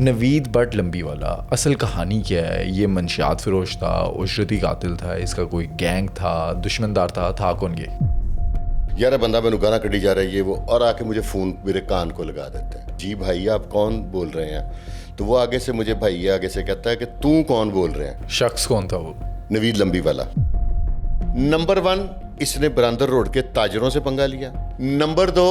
نوید but لمبی والا اصل کہانی کیا ہے؟ یہ منشیات فروش تھا، اجرتی قاتل تھا، اس کا کوئی گینگ تھا، دشمندار تھا کون یہ؟ یار بندہ میں گانا کٹی جا رہا ہے یہ وہ، اور آ کے مجھے فون میرے کان کو لگا دیتے ہیں، جی بھائی آپ کون بول رہے ہیں؟ تو وہ آگے سے مجھے بھائی آگے سے کہتا ہے کہ تو کون بول رہے ہیں؟ شخص کون تھا وہ؟ نوید لمبی والا۔ نمبر 1، اس نے براندر روڈ کے تاجروں سے پنگا لیا۔ نمبر 2،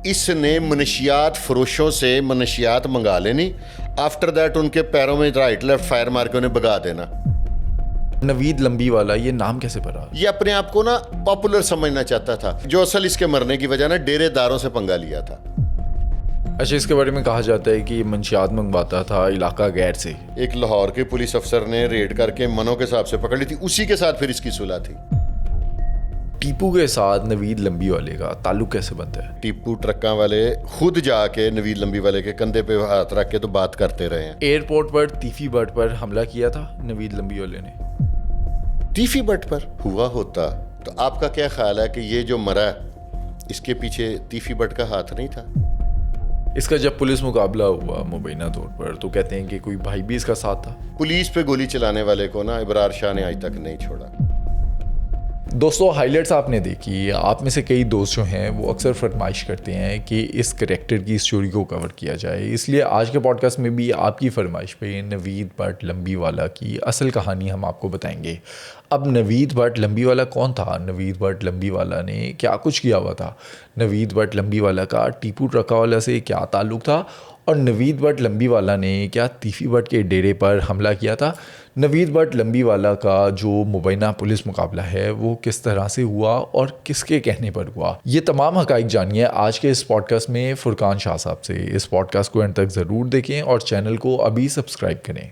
اس نے منشیات فروشوں سے منشیات منگا لینی، آفٹر دیٹ ان کے پیروں میں رائٹ لیفٹ فائر مار کے انہیں بگا دینا۔ نوید لمبی والا یہ نام کیسے پڑا؟ یہ اپنے آپ کو نا پاپولر سمجھنا چاہتا تھا، جو اصل اس کے مرنے کی وجہ نا ڈیرے داروں سے پنگا لیا تھا۔ اچھا، اس کے بارے میں کہا جاتا ہے کہ یہ منشیات منگواتا تھا علاقہ غیر سے۔ ایک لاہور کے پولیس افسر نے ریڈ کر کے منوں کے حساب سے پکڑ لی تھی، اسی کے ساتھ پھر اس کی صلح تھی۔ ٹیپو کے ساتھ نوید لمبی والے کا تعلق کیسے بنتا ہے؟ ٹیپو ٹرکاں والے خود جا کے نوید لمبی والے کے کندھے پہ ہاتھ رکھ کے تو بات کرتے رہے ہیں۔ ایئرپورٹ پر تیفی بٹ پر حملہ کیا تھا نوید لمبی والے نے۔ ٹیفی بٹ پر ہوا ہوتا تو آپ کا کیا خیال ہے کہ یہ جو مرا اس کے پیچھے ٹیفی بٹ کا ہاتھ نہیں تھا؟ اس کا جب پولیس مقابلہ ہوا مبینہ طور پر تو کہتے ہیں کہ کوئی بھائی بھی اس کا ساتھ تھا۔ پولیس پہ گولی چلانے والے کو نا ابرار شاہ نے آج تک نہیں چھوڑا۔ دوستو، ہائی لائٹس آپ نے دیکھی۔ آپ میں سے کئی دوست جو ہیں وہ اکثر فرمائش کرتے ہیں کہ اس کریکٹر کی اسٹوری کو کور کیا جائے، اس لیے آج کے پوڈ کاسٹ میں بھی آپ کی فرمائش پہ نوید بٹ لمبی والا کی اصل کہانی ہم آپ کو بتائیں گے۔ اب نوید بٹ لمبی والا کون تھا؟ نوید بٹ لمبی والا نے کیا کچھ کیا ہوا تھا؟ نوید بٹ لمبی والا کا ٹیپو ٹرکا والا سے کیا تعلق تھا؟ اور نوید بٹ لمبی والا نے کیا تیفی بٹ کے ڈیرے پر حملہ کیا تھا؟ نوید بٹ لمبی والا کا جو مبینہ پولیس مقابلہ ہے وہ کس طرح سے ہوا اور کس کے کہنے پر ہوا؟ یہ تمام حقائق جانیے آج کے اس پوڈ کاسٹ میں فرقان شاہ صاحب سے۔ اس پوڈ کاسٹ کو اینڈ تک ضرور دیکھیں اور چینل کو ابھی سبسکرائب کریں۔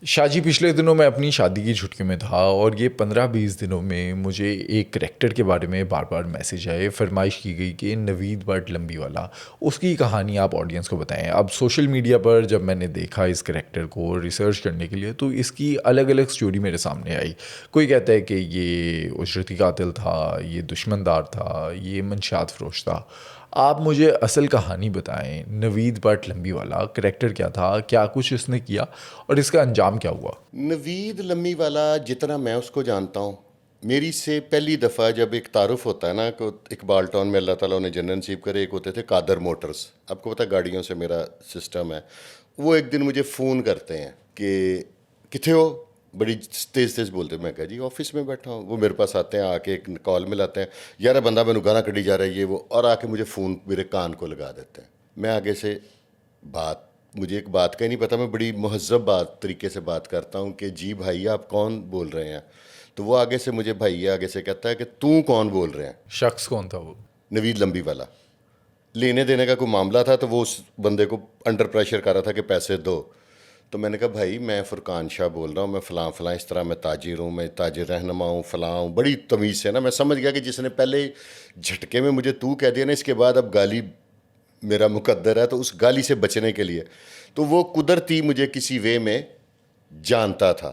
شاہ جی، پچھلے دنوں میں اپنی شادی کی چھٹیوں میں تھا اور یہ 15-20 دنوں میں مجھے ایک کریکٹر کے بارے میں بار بار میسیج آئے، فرمائش کی گئی کہ نوید بٹ لمبی والا، اس کی کہانی آپ آڈینس کو بتائیں۔ اب سوشل میڈیا پر جب میں نے دیکھا اس کریکٹر کو ریسرچ کرنے کے لیے تو اس کی الگ الگ سٹوری میرے سامنے آئی۔ کوئی کہتا ہے کہ یہ اجرتی قاتل تھا، یہ دشمندار تھا، یہ منشیات فروش تھا۔ آپ مجھے اصل کہانی بتائیں، نوید بٹ لمبی والا کریکٹر کیا تھا، کیا کچھ اس نے کیا اور اس کا انجام کیا ہوا؟ نوید لمبی والا جتنا میں اس کو جانتا ہوں، میری سے پہلی دفعہ جب ایک تعارف ہوتا ہے نا کہ اقبال ٹاؤن میں اللہ تعالیٰ نے جنت نصیب کرے، ایک ہوتے تھے قادر موٹرز، آپ کو پتہ گاڑیوں سے میرا سسٹم ہے۔ وہ ایک دن مجھے فون کرتے ہیں کہ کتھے ہو، بڑی تیز تیز بولتے ہیں۔ میں کہا جی آفس میں بیٹھا ہوں۔ وہ میرے پاس آتے ہیں، آ کے ایک کال ملاتے ہیں، یار بندہ میں گانا کٹی جا رہا ہے یہ وہ، اور آ کے مجھے فون میرے کان کو لگا دیتے ہیں۔ میں آگے سے مجھے ایک بات کا ہی نہیں پتہ، میں بڑی مہذب طریقے سے بات کرتا ہوں کہ جی بھائی آپ کون بول رہے ہیں؟ تو وہ آگے سے مجھے بھائی آگے سے کہتا ہے کہ تو کون بول رہے ہیں؟ شخص کون تھا وہ؟ نوید لمبی والا۔ لینے دینے کا کوئی معاملہ تھا تو وہ اس بندے کو انڈر پریشر کر رہا تھا کہ پیسے دو۔ تو میں نے کہا بھائی میں فرقان شاہ بول رہا ہوں، میں فلاں فلاں اس طرح میں تاجر ہوں، میں تاجر رہنما ہوں، فلاں ہوں۔ بڑی تمیز سے نا میں سمجھ گیا کہ جس نے پہلے جھٹکے میں مجھے تو کہہ دیا نا، اس کے بعد اب گالی میرا مقدر ہے، تو اس گالی سے بچنے کے لیے تو وہ قدرتی مجھے کسی وے میں جانتا تھا،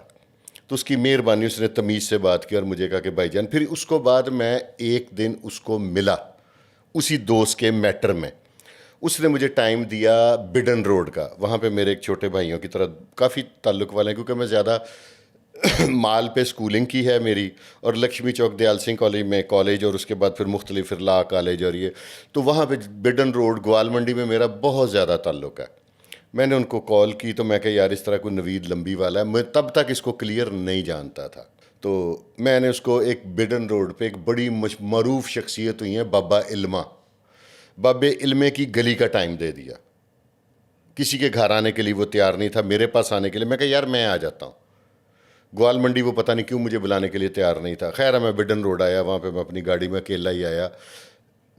تو اس کی مہربانی، اس نے تمیز سے بات کی اور مجھے کہا کہ بھائی جان۔ پھر اس کو بعد میں ایک دن اس کو ملا اسی دوست کے میٹر میں، اس نے مجھے ٹائم دیا بڈن روڈ کا، وہاں پہ میرے ایک چھوٹے بھائیوں کی طرح کافی تعلق والے ہیں، کیونکہ میں زیادہ مال پہ سکولنگ کی ہے میری، اور لکشمی چوک دیال سنگھ کالج میں کالج، اور اس کے بعد پھر مختلف پھر لا کالج، اور یہ تو وہاں پہ بڈن روڈ گوال منڈی میں میرا بہت زیادہ تعلق ہے۔ میں نے ان کو کال کی تو میں کہ یار اس طرح کوئی نوید لمبی والا ہے، میں تب تک اس کو کلیئر نہیں جانتا تھا۔ تو میں نے اس کو ایک بڈن روڈ پہ ایک بڑی معروف شخصیت ہوئی ہیں بابا علمہ، بابے علمے کی گلی کا ٹائم دے دیا۔ کسی کے گھر آنے کے لیے وہ تیار نہیں تھا، میرے پاس آنے کے لیے میں کہا یار میں آ جاتا ہوں۔ گوال منڈی وہ پتہ نہیں کیوں مجھے بلانے کے لیے تیار نہیں تھا۔ خیر میں بڈن روڈ آیا، وہاں پہ میں اپنی گاڑی میں اکیلا ہی آیا،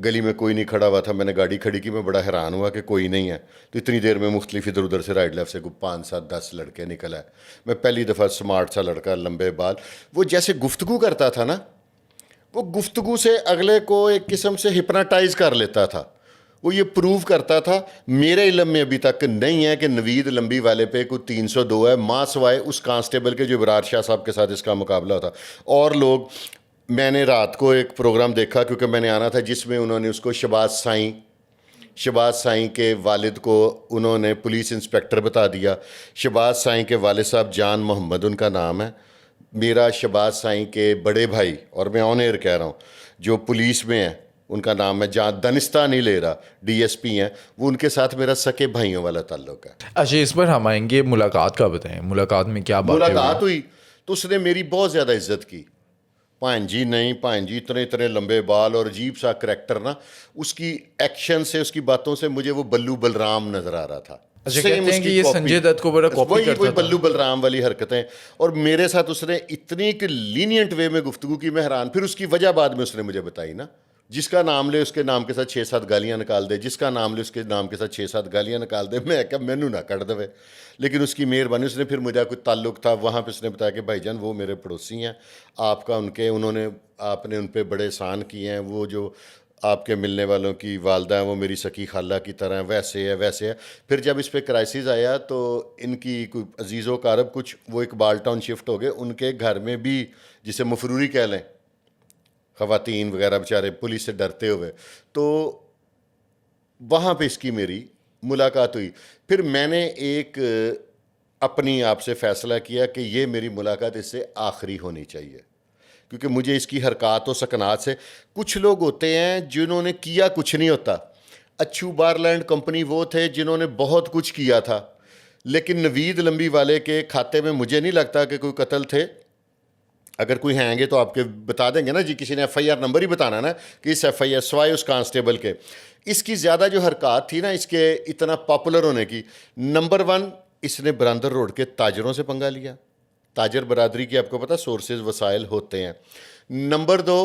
گلی میں کوئی نہیں کھڑا ہوا تھا، میں نے گاڑی کھڑی کی، میں بڑا حیران ہوا کہ کوئی نہیں ہے، تو اتنی دیر میں مختلف ادھر ادھر سے رائٹ لیفٹ سے 5-7-10 لڑکے نکل آئے۔ میں پہلی دفعہ سمارٹ سا لڑکا، لمبے بال، وہ جیسے گفتگو کرتا تھا نا، وہ گفتگو سے اگلے کو ایک قسم سے ہپناٹائز کر لیتا تھا۔ وہ یہ پروو کرتا تھا. میرے علم میں ابھی تک نہیں ہے کہ نوید لمبی والے پہ کوئی 302 ہے، ماں سوائے اس کانسٹیبل کے جو ابرار شاہ صاحب کے ساتھ اس کا مقابلہ ہوتا. اور لوگ، میں نے رات کو ایک پروگرام دیکھا کیونکہ میں نے آنا تھا، جس میں انہوں نے اس کو شہباز سائیں کے والد کو انہوں نے پولیس انسپیکٹر بتا دیا. شہباز سائیں کے والد صاحب جان محمد ان کا نام ہے. میرا شہباز سائیں کے بڑے بھائی، اور میں آن ایئر کہہ رہا ہوں، جو پولیس میں ہیں، ان کا نام ہے جان، دانستہ نہیں لے رہا، ڈی ایس پی ہیں وہ، ان کے ساتھ میرا سکے بھائیوں والا تعلق ہے. اچھا اس پر ہم آئیں گے، ملاقات کا بتائیں، ملاقات میں کیا بات ملاقات ہوئی تو اس نے میری بہت زیادہ عزت کی. پائن جی اتنے لمبے بال اور عجیب سا کریکٹر نا. اس کی ایکشن سے، اس کی باتوں سے مجھے وہ بلو بلرام نظر آ رہا تھا. اچھا کہتے ہیں کہ یہ سنجے دت کو بڑا کاپی کرتا وہی تھا، بلو بلرام والی حرکتیں. اور میرے ساتھ اس نے اتنی کہ لینینٹ وے میں گفتگو کی، میں حیران. پھر اس کی وجہ بعد میں اس نے مجھے بتائی نا، جس کا نام لے اس کے نام کے ساتھ 6-7 گالیاں نکال دے، جس کا نام لے اس کے نام کے ساتھ 6-7 گالیاں نکال دے. میں کہ مینو نہ کٹ دے. لیکن اس کی مہربانی، اس نے پھر مجھے کوئی تعلق تھا وہاں پہ، اس نے بتایا کہ بھائی جان وہ میرے پڑوسی ہیں، آپ کا آپ نے ان پہ بڑے احسان کیے ہیں. وہ جو آپ کے ملنے والوں کی والدہ ہیں وہ میری سکی خالہ کی طرح ہیں، ویسے ہے. پھر جب اس پہ کرائسس آیا تو ان کی کوئی عزیز و اقارب کچھ، وہ اقبال ٹاؤن شفٹ ہو گئے. ان کے گھر میں بھی، جسے مفروری کہہ لیں، خواتین وغیرہ بیچارے پولیس سے ڈرتے ہوئے، تو وہاں پہ اس کی میری ملاقات ہوئی. پھر میں نے ایک اپنی آپ سے فیصلہ کیا کہ یہ میری ملاقات اس سے آخری ہونی چاہیے، کیونکہ مجھے اس کی حرکات و سکنات سے، کچھ لوگ ہوتے ہیں جنہوں نے کیا کچھ نہیں ہوتا. اچھو بارلینڈ کمپنی وہ تھے جنہوں نے بہت کچھ کیا تھا، لیکن نوید لمبی والے کے کھاتے میں مجھے نہیں لگتا کہ کوئی قتل تھے. اگر کوئی ہیں گے تو آپ کے بتا دیں گے نا جی، کسی نے ایف آئی آر نمبر ہی بتانا نا کہ اس ایف آئی آر سوائے اس کانسٹیبل کے. اس کی زیادہ جو حرکات تھی نا اس کے اتنا پاپولر ہونے کی، نمبر 1 اس نے براندر روڈ کے تاجروں سے پنگا لیا. تاجر برادری کی آپ کو پتہ سورسز وسائل ہوتے ہیں. نمبر 2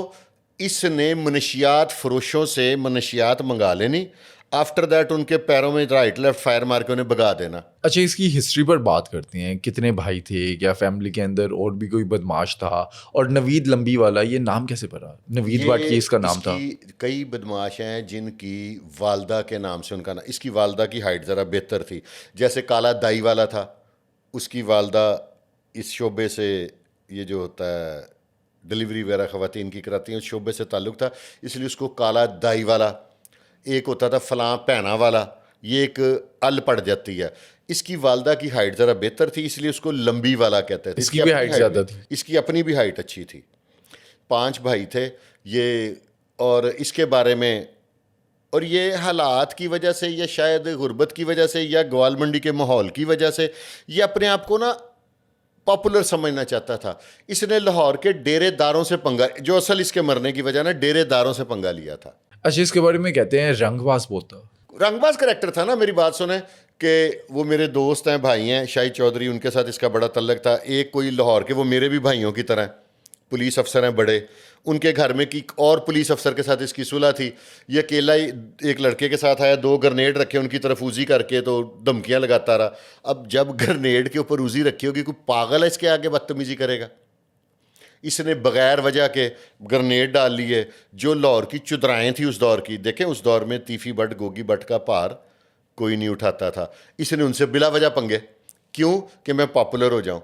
اس نے منشیات فروشوں سے منشیات منگا لینی، آفٹر دیٹ ان کے پیروں میں رائٹ لیفٹ فائر مار کے انہیں بگا دینا. اچھا اس کی ہسٹری پر بات کرتے ہیں، کتنے بھائی تھے، کیا فیملی کے اندر اور بھی کوئی بدماش تھا؟ اور نوید لمبی والا یہ نام کیسے پڑا؟ نوید واٹکی اس کا نام تھا. کئی بدماش ہیں جن کی والدہ کے نام سے ان کا نام. اس کی والدہ کی ہائٹ ذرا بہتر تھی، جیسے کالا دائی والا تھا، اس کی والدہ اس شعبے سے، یہ جو ہوتا ہے ڈلیوری وغیرہ خواتین کی کراتی ہیں، اس شعبے سے تعلق تھا، اس لیے اس کو کالا دائی والا. ایک ہوتا تھا فلاں پینا والا، یہ ایک ال پڑ جاتی ہے. اس کی والدہ کی ہائٹ ذرا بہتر تھی، اس لیے اس کو لمبی والا کہتے تھے. اس کی بھی ہائٹ زیادہ تھی. اس کی اپنی بھی ہائٹ اچھی تھی. 5 بھائی تھے یہ. اور اس کے بارے میں، اور یہ حالات کی وجہ سے یا شاید غربت کی وجہ سے یا گوال منڈی کے ماحول کی وجہ سے، یہ اپنے آپ کو نا پاپولر سمجھنا چاہتا تھا. اس نے لاہور کے ڈیرے داروں سے پنگا، جو اصل اس کے مرنے کی وجہ نا ڈیرے داروں سے پنگا لیا تھا. اچھا اس کے بارے میں کہتے ہیں رنگ باز بہت تھا. رنگ باز کریکٹر تھا نا. میری بات سنیں کہ وہ میرے دوست ہیں، بھائی ہیں، شاہد چودھری، ان کے ساتھ اس کا بڑا تعلق تھا. ایک کوئی لاہور کے، وہ میرے بھی بھائیوں کی طرح پولیس افسر ہیں بڑے، ان کے گھر میں کی اور پولیس افسر کے ساتھ اس کی صلح تھی. یہ اکیلا ہی ایک لڑکے کے ساتھ آیا، 2 گرنیڈ رکھے ان کی طرف اوزی کر کے، تو دھمکیاں لگاتا رہا. اب جب گرنیڈ کے اوپر اوزی رکھی ہوگی، کوئی پاگل ہے اس کے آگے بدتمیزی کرے گا؟ اس نے بغیر وجہ کے گرنیڈ ڈال لیے. جو لاہور کی چدرائیں تھیں اس دور کی، دیکھیں اس دور میں تیفی بٹ گوگی بٹ کا پار کوئی نہیں اٹھاتا تھا. اس نے ان سے بلا وجہ پنگے. کیوں؟ کہ میں پاپولر ہو جاؤں.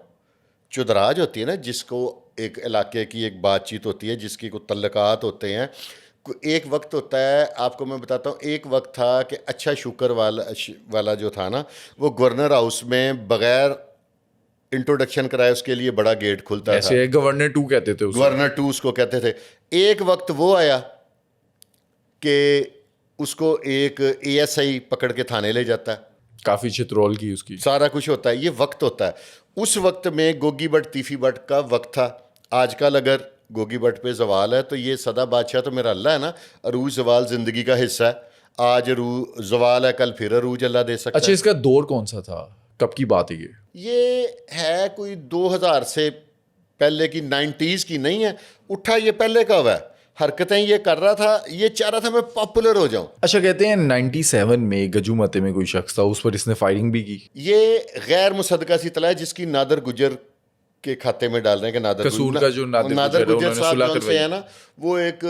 چدراج ہوتی ہے نا، جس کو ایک علاقے کی ایک بات چیت ہوتی ہے، جس کی کوئی تعلقات ہوتے ہیں. ایک وقت ہوتا ہے، آپ کو میں بتاتا ہوں، ایک وقت تھا کہ اچھا شکر والا جو تھا نا، وہ گورنر ہاؤس میں بغیر انٹروڈکشن کرائے اس کے لیے بڑا گیٹ کھلتا تھا. ایسے گورنر 2 کہتے تھے، گورنر 2 اس کو کہتے تھے. ایک وقت وہ آیا کہ اس کو ایک اے ایس آئی پکڑ کے تھانے لے جاتا ہے، کافی چترول کی اس کی، سارا کچھ ہوتا ہے. یہ وقت ہوتا ہے. اس وقت میں گوگی بٹ تیفی بٹ کا وقت تھا. آج کل اگر گوگی بٹ پہ زوال ہے تو یہ سدا بادشاہ تو میرا اللہ ہے نا. عروج زوال زندگی کا حصہ ہے. آج زوال ہے، کل پھر عروج اللہ دے سکتا ہے. اچھا اس کا دور کون سا تھا، کب کی بات ہے یہ ہے کوئی 2000 سے پہلے کی، 90s کی نہیں ہے. اٹھا یہ پہلے کا ہوا ہے. حرکتیں یہ کر رہا تھا، یہ چاہ رہا تھا میں پاپولر ہو جاؤں. اچھا کہتے ہیں 97 میں گجو متے میں کوئی شخص تھا، اس پر اس نے فائرنگ بھی کی. یہ غیر مصدقہ سی اطلاع ہے جس کی نادر گجر کے کھاتے میں ڈال رہے ہیں کہ نادر قصور کا جو نادر گجر صاحب جو سے ہے نا، وہ ایک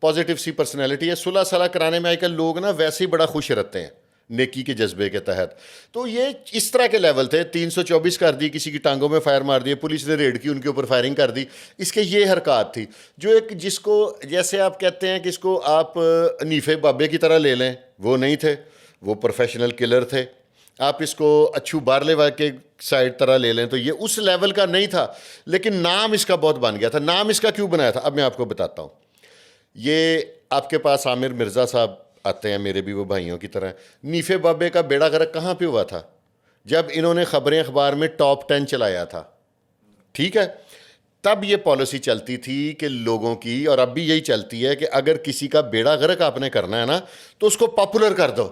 پازیٹیو سی پرسنالٹی ہے. صلح صلاح کرانے میں آج کل لوگ نا ویسے ہی بڑا خوش رہتے ہیں نیکی کے جذبے کے تحت. تو یہ اس طرح کے لیول تھے. 324 کر دی, کسی کی ٹانگوں میں فائر مار دیے, پولیس نے ریڈ کی, ان کے اوپر فائرنگ کر دی. اس کے یہ حرکات تھی جو ایک جس کو جیسے آپ کہتے ہیں کہ اس کو آپ نیفے بابے کی طرح لے لیں, وہ نہیں تھے, وہ پروفیشنل کلر تھے. آپ اس کو اچھو بارلے والے کے سائڈ طرح لے لیں تو یہ اس لیول کا نہیں تھا, لیکن نام اس کا بہت بن گیا تھا. نام اس کا کیوں بنایا تھا اب میں آپ کو بتاتا ہوں. یہ آپ کے پاس عامر مرزا صاحب آتے ہیں, میرے بھی وہ بھائیوں کی طرح. نیفے بابے کا بیڑا غرق کہاں پہ ہوا تھا؟ جب انہوں نے خبریں اخبار میں ٹاپ 10 چلایا تھا, ٹھیک ہے. تب یہ پالیسی چلتی تھی کہ لوگوں کی, اور اب بھی یہی چلتی ہے, کہ اگر کسی کا بیڑا غرق آپ نے کرنا ہے نا تو اس کو پاپولر کر دو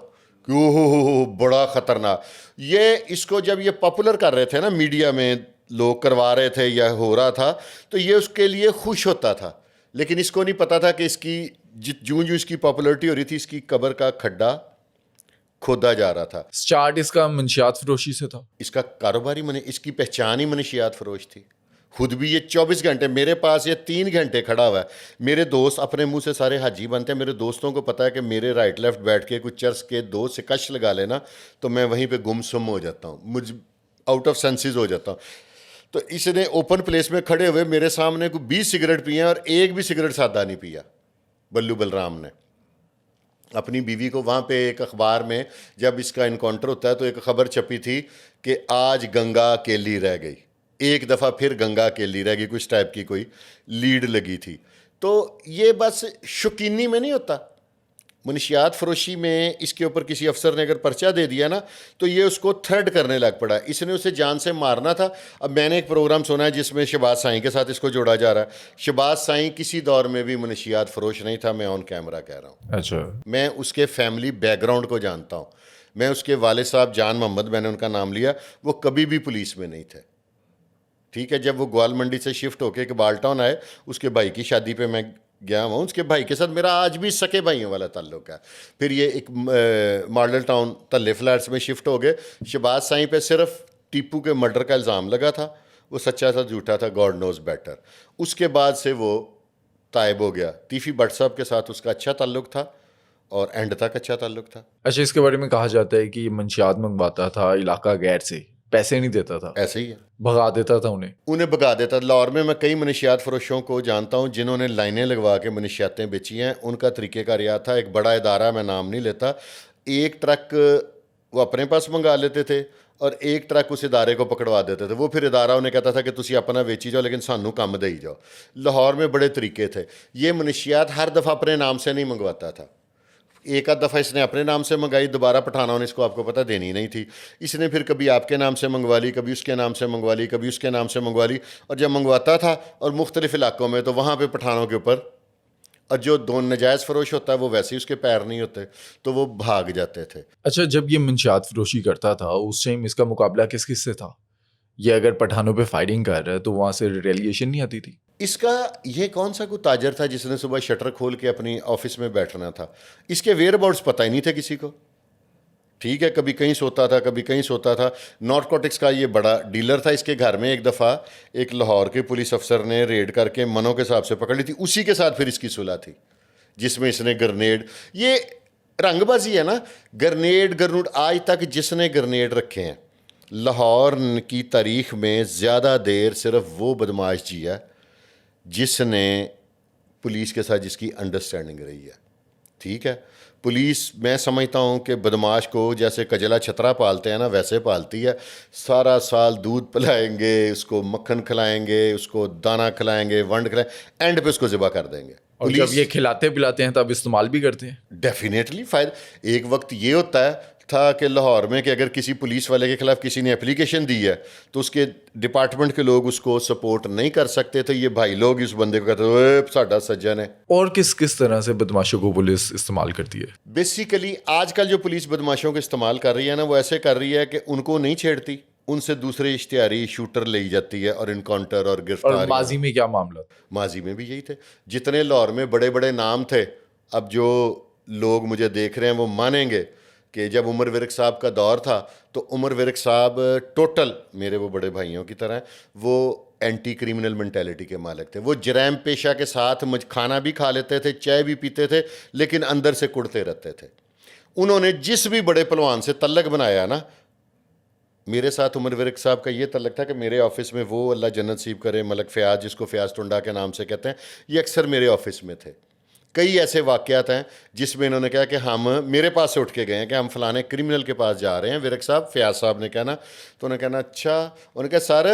کہ اوہ بڑا خطرناک. یہ اس کو جب یہ پاپولر کر رہے تھے نا میڈیا میں, لوگ کروا رہے تھے یا ہو رہا تھا, تو یہ اس کے لیے خوش ہوتا تھا. لیکن اس کو نہیں پتا تھا کہ اس کی جوں اس کی پاپولرٹی ہو رہی تھی, اس کی قبر کا کھڈا کھودا جا رہا تھا. سٹارٹ اس کا منشیات فروشی سے تھا, اس کا کاروباری اس کی پہچان ہی منشیات فروش تھی. خود بھی یہ 24 گھنٹے میرے پاس یہ 3 گھنٹے کھڑا ہوا ہے. میرے دوست اپنے منہ سے سارے حاجی بنتے ہیں. میرے دوستوں کو پتا ہے کہ میرے رائٹ لیفٹ بیٹھ کے کچھ چرس کے 2 سے کش لگا لینا تو میں وہیں پہ گم سم ہو جاتا ہوں, مجھ آؤٹ آف سینسز ہو جاتا ہوں. تو اس نے اوپن پلیس میں کھڑے ہوئے میرے سامنے کو 20 سگریٹ پیے اور ایک بھی سگریٹ سادہ نہیں پیا. بلو بلرام نے اپنی بیوی کو وہاں پہ ایک اخبار میں جب اس کا انکاؤنٹر ہوتا ہے تو ایک خبر چھپی تھی کہ آج گنگا اکیلی رہ گئی. ایک دفعہ پھر گنگا اکیلی رہ گئی, کچھ ٹائپ کی کوئی لیڈ لگی تھی. تو یہ بس شوقینی میں نہیں ہوتا, منشیات فروشی میں اس کے اوپر کسی افسر نے اگر پرچہ دے دیا نا تو یہ اس کو تھریڈ کرنے لگ پڑا. اس نے اسے جان سے مارنا تھا. اب میں نے ایک پروگرام سنا ہے جس میں شہباز سائیں کے ساتھ اس کو جوڑا جا رہا ہے. شہباز سائیں کسی دور میں بھی منشیات فروش نہیں تھا, میں آن کیمرہ کہہ رہا ہوں. اچھا, میں اس کے فیملی بیک گراؤنڈ کو جانتا ہوں. میں اس کے والد صاحب جان محمد, میں نے ان کا نام لیا, وہ کبھی بھی پولیس میں نہیں تھے, ٹھیک ہے. جب وہ گوال منڈی سے شفٹ ہو کے اقبال ٹاؤن آئے, اس کے بھائی کی شادی پہ میں گیا ہوں. اس کے بھائی کے ساتھ میرا آج بھی سکے بھائیوں والا تعلق ہے. پھر یہ ایک ماڈل ٹاؤن تلے فلیٹس میں شفٹ ہو گئے. شہباز سائیں پہ صرف ٹیپو کے مرڈر کا الزام لگا تھا, وہ سچا تھا جھوٹا تھا گاڈ نوز بیٹر. اس کے بعد سے وہ طائب ہو گیا. تیفی بٹ صاحب کے ساتھ اس کا اچھا تعلق تھا اور اینڈ تک اچھا تعلق تھا. اچھا, اس کے بارے میں کہا جاتا ہے کہ یہ منشیات منگواتا تھا علاقہ غیر سے, پیسے نہیں دیتا تھا, ایسے ہی ہے, بھگا دیتا تھا انہیں بھگا دیتا. لاہور میں کئی منشیات فروشوں کو جانتا ہوں جنہوں نے لائنیں لگوا کے منشیاتیں بیچی ہیں. ان کا طریقہ کار یہ تھا, ایک بڑا ادارہ, میں نام نہیں لیتا, ایک ٹرک وہ اپنے پاس منگا لیتے تھے اور ایک ٹرک اس ادارے کو پکڑوا دیتے تھے. وہ پھر ادارہ انہیں کہتا تھا کہ تسی اپنا بیچی جاؤ لیکن سانوں کم دے جاؤ. لاہور میں بڑے طریقے تھے. یہ منشیات ہر دفعہ اپنے نام سے نہیں منگواتا تھا. ایک آدھ دفعہ اس نے اپنے نام سے منگائی, دوبارہ پٹھانوں نے اس کو آپ کو پتہ دینی نہیں تھی. اس نے پھر کبھی آپ کے نام سے منگوا لی, کبھی اس کے نام سے منگوا لی, کبھی اس کے نام سے منگوا لی. اور جب منگواتا تھا اور مختلف علاقوں میں, تو وہاں پہ پٹھانوں کے اوپر, اور جو دو نجائز فروش ہوتا ہے وہ ویسے ہی اس کے پیر نہیں ہوتے تو وہ بھاگ جاتے تھے. اچھا, جب یہ منشیات فروشی کرتا تھا اس ٹائم اس کا مقابلہ کس کس سے تھا؟ یہ اگر پٹھانوں پہ فائرنگ کر رہا ہے تو وہاں سے ریٹیلیشن نہیں آتی تھی؟ اس کا یہ کون سا کوئی تاجر تھا جس نے صبح شٹر کھول کے اپنی آفس میں بیٹھنا تھا؟ اس کے ویئر اباؤٹس پتہ ہی نہیں تھے کسی کو, ٹھیک ہے. کبھی کہیں سوتا تھا, کبھی کہیں سوتا تھا. نارکوٹکس کا یہ بڑا ڈیلر تھا. اس کے گھر میں ایک دفعہ ایک لاہور کے پولیس افسر نے ریڈ کر کے منوں کے حساب سے پکڑ لی تھی. اسی کے ساتھ پھر اس کی صلح تھی جس میں اس نے گرنیڈ, یہ رنگ بازی ہے نا, گرنیڈ آج تک جس نے گرنیڈ رکھے ہیں لاہور کی تاریخ میں زیادہ دیر صرف وہ بدماش جی ہے جس نے پولیس کے ساتھ جس کی انڈرسٹینڈنگ رہی ہے, ٹھیک ہے. پولیس میں سمجھتا ہوں کہ بدماش کو جیسے کجلا چھترا پالتے ہیں نا ویسے پالتی ہے. سارا سال دودھ پلائیں گے, اس کو مکھن کھلائیں گے, اس کو دانہ کھلائیں گے, ونڈ کھلائیں, اینڈ پہ اس کو ذبح کر دیں گے. اور جب یہ کھلاتے پلاتے ہیں تب استعمال بھی کرتے ہیں. ڈیفینیٹلی فائدہ. ایک وقت یہ ہوتا تھا کہ لاہور میں کہ اگر کسی پولیس والے کے خلاف کسی نے اپلیکیشن دی ہے تو اس کے ڈپارٹمنٹ کے لوگ اس کو سپورٹ نہیں کر سکتے, تو یہ بھائی لوگ اس بندے کو کہتے ہیں ساڈا سجن ہے. اور کس طرح سے بدماشوں کو پولیس استعمال کرتی ہے؟ بیسیکلی آج کل جو پولیس بدماشوں کو استعمال کر رہی ہے نا, وہ ایسے کر رہی ہے کہ ان کو نہیں چھیڑتی, ان سے دوسرے اشتہاری شوٹر لے جاتی ہے اور انکاؤنٹر اور گرفتاری. اور ماضی میں کیا معاملہ تھا؟ ماضی میں بھی یہی تھے. جتنے لاہور میں بڑے بڑے نام تھے, اب جو لوگ مجھے دیکھ رہے ہیں وہ مانیں گے کہ جب عمر ورک صاحب کا دور تھا تو عمر ورک صاحب ٹوٹل میرے وہ بڑے بھائیوں کی طرح وہ اینٹی کرمنل مینٹیلٹی کے مالک تھے. وہ جرائم پیشہ کے ساتھ کھانا بھی کھا لیتے تھے, چائے بھی پیتے تھے, لیکن اندر سے کڑتے رہتے تھے. انہوں نے جس بھی بڑے پلوان سے تعلق بنایا نا, میرے ساتھ عمر ورک صاحب کا یہ تعلق تھا کہ میرے آفس میں وہ, اللہ جنت نصیب کرے, ملک فیاض, جس کو فیاض ٹنڈا کے نام سے کہتے ہیں, یہ اکثر میرے آفس میں تھے. کئی ایسے واقعات ہیں جس میں انہوں نے کہا کہ ہم میرے پاس سے اٹھ کے گئے ہیں کہ ہم فلانے کرمنل کے پاس جا رہے ہیں. ورک صاحب, فیاض صاحب نے کہنا, تو انہوں نے کہنا اچھا. انہوں نے کہا سر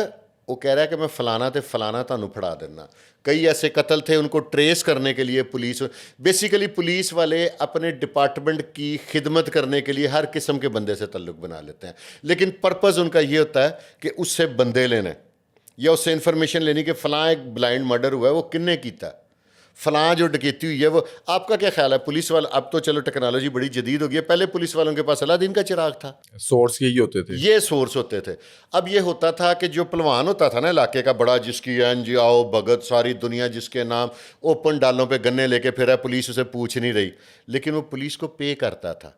وہ کہہ رہا ہے کہ میں فلانا تے فلانا تانوں پھڑا دینا. کئی ایسے قتل تھے, ان کو ٹریس کرنے کے لیے پولیس, بیسیکلی پولیس والے اپنے ڈپارٹمنٹ کی خدمت کرنے کے لیے ہر قسم کے بندے سے تعلق بنا لیتے ہیں, لیکن پرپز ان کا یہ ہوتا ہے کہ اس سے بندے لینے یا اس سے انفارمیشن لینی کہ فلاں ایک بلائنڈ مرڈر ہوا ہے, وہ کن نے کیتا ہے, فلاں جو ڈکیتی ہوئی ہے وہ. آپ کا کیا خیال ہے پولیس والے, اب تو چلو ٹیکنالوجی بڑی جدید ہو گئی ہے, پہلے پولیس والوں کے پاس الادین کا چراغ تھا, سورس یہی ہوتے تھے, یہ سورس ہوتے تھے. اب یہ ہوتا تھا کہ جو پلوان ہوتا تھا نا علاقے کا بڑا, جس کی جی آؤ بھگت ساری دنیا جس کے نام, اوپن ڈالوں پہ گنے لے کے پھر پولیس اسے پوچھ نہیں رہی, لیکن وہ پولیس کو پے کرتا تھا,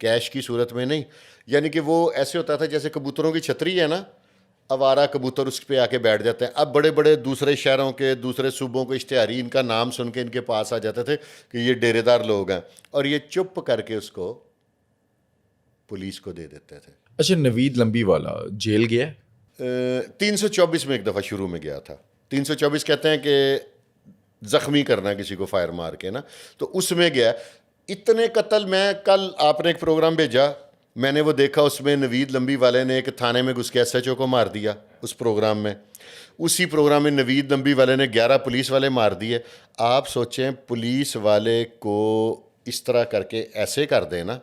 کیش کی صورت میں نہیں. یعنی کہ وہ ایسے ہوتا تھا جیسے کبوتروں کی چھتری ہے نا, آوارہ کبوتر اس پہ آ کے بیٹھ جاتے ہیں. اب بڑے بڑے دوسرے شہروں کے, دوسرے صوبوں کے اشتہاری ان کا نام سن کے ان کے پاس آ جاتے تھے کہ یہ ڈیرے دار لوگ ہیں, اور یہ چپ کر کے اس کو پولیس کو دے دیتے تھے. اچھا نوید لمبی والا جیل گیا؟ 324 میں ایک دفعہ شروع میں گیا تھا. 324 کہتے ہیں کہ زخمی کرنا کسی کو فائر مار کے نا, تو اس میں گیا. اتنے قتل, میں کل آپ نے ایک پروگرام بھیجا, میں نے وہ دیکھا, اس میں نوید لمبی والے نے ایک تھانے میں گھس کے ایس ایچ او کو مار دیا اس پروگرام میں. اسی پروگرام میں نوید لمبی والے نے 11 پولیس والے مار دیے. آپ سوچیں پولیس والے کو اس طرح کر کے ایسے کر دیں نا,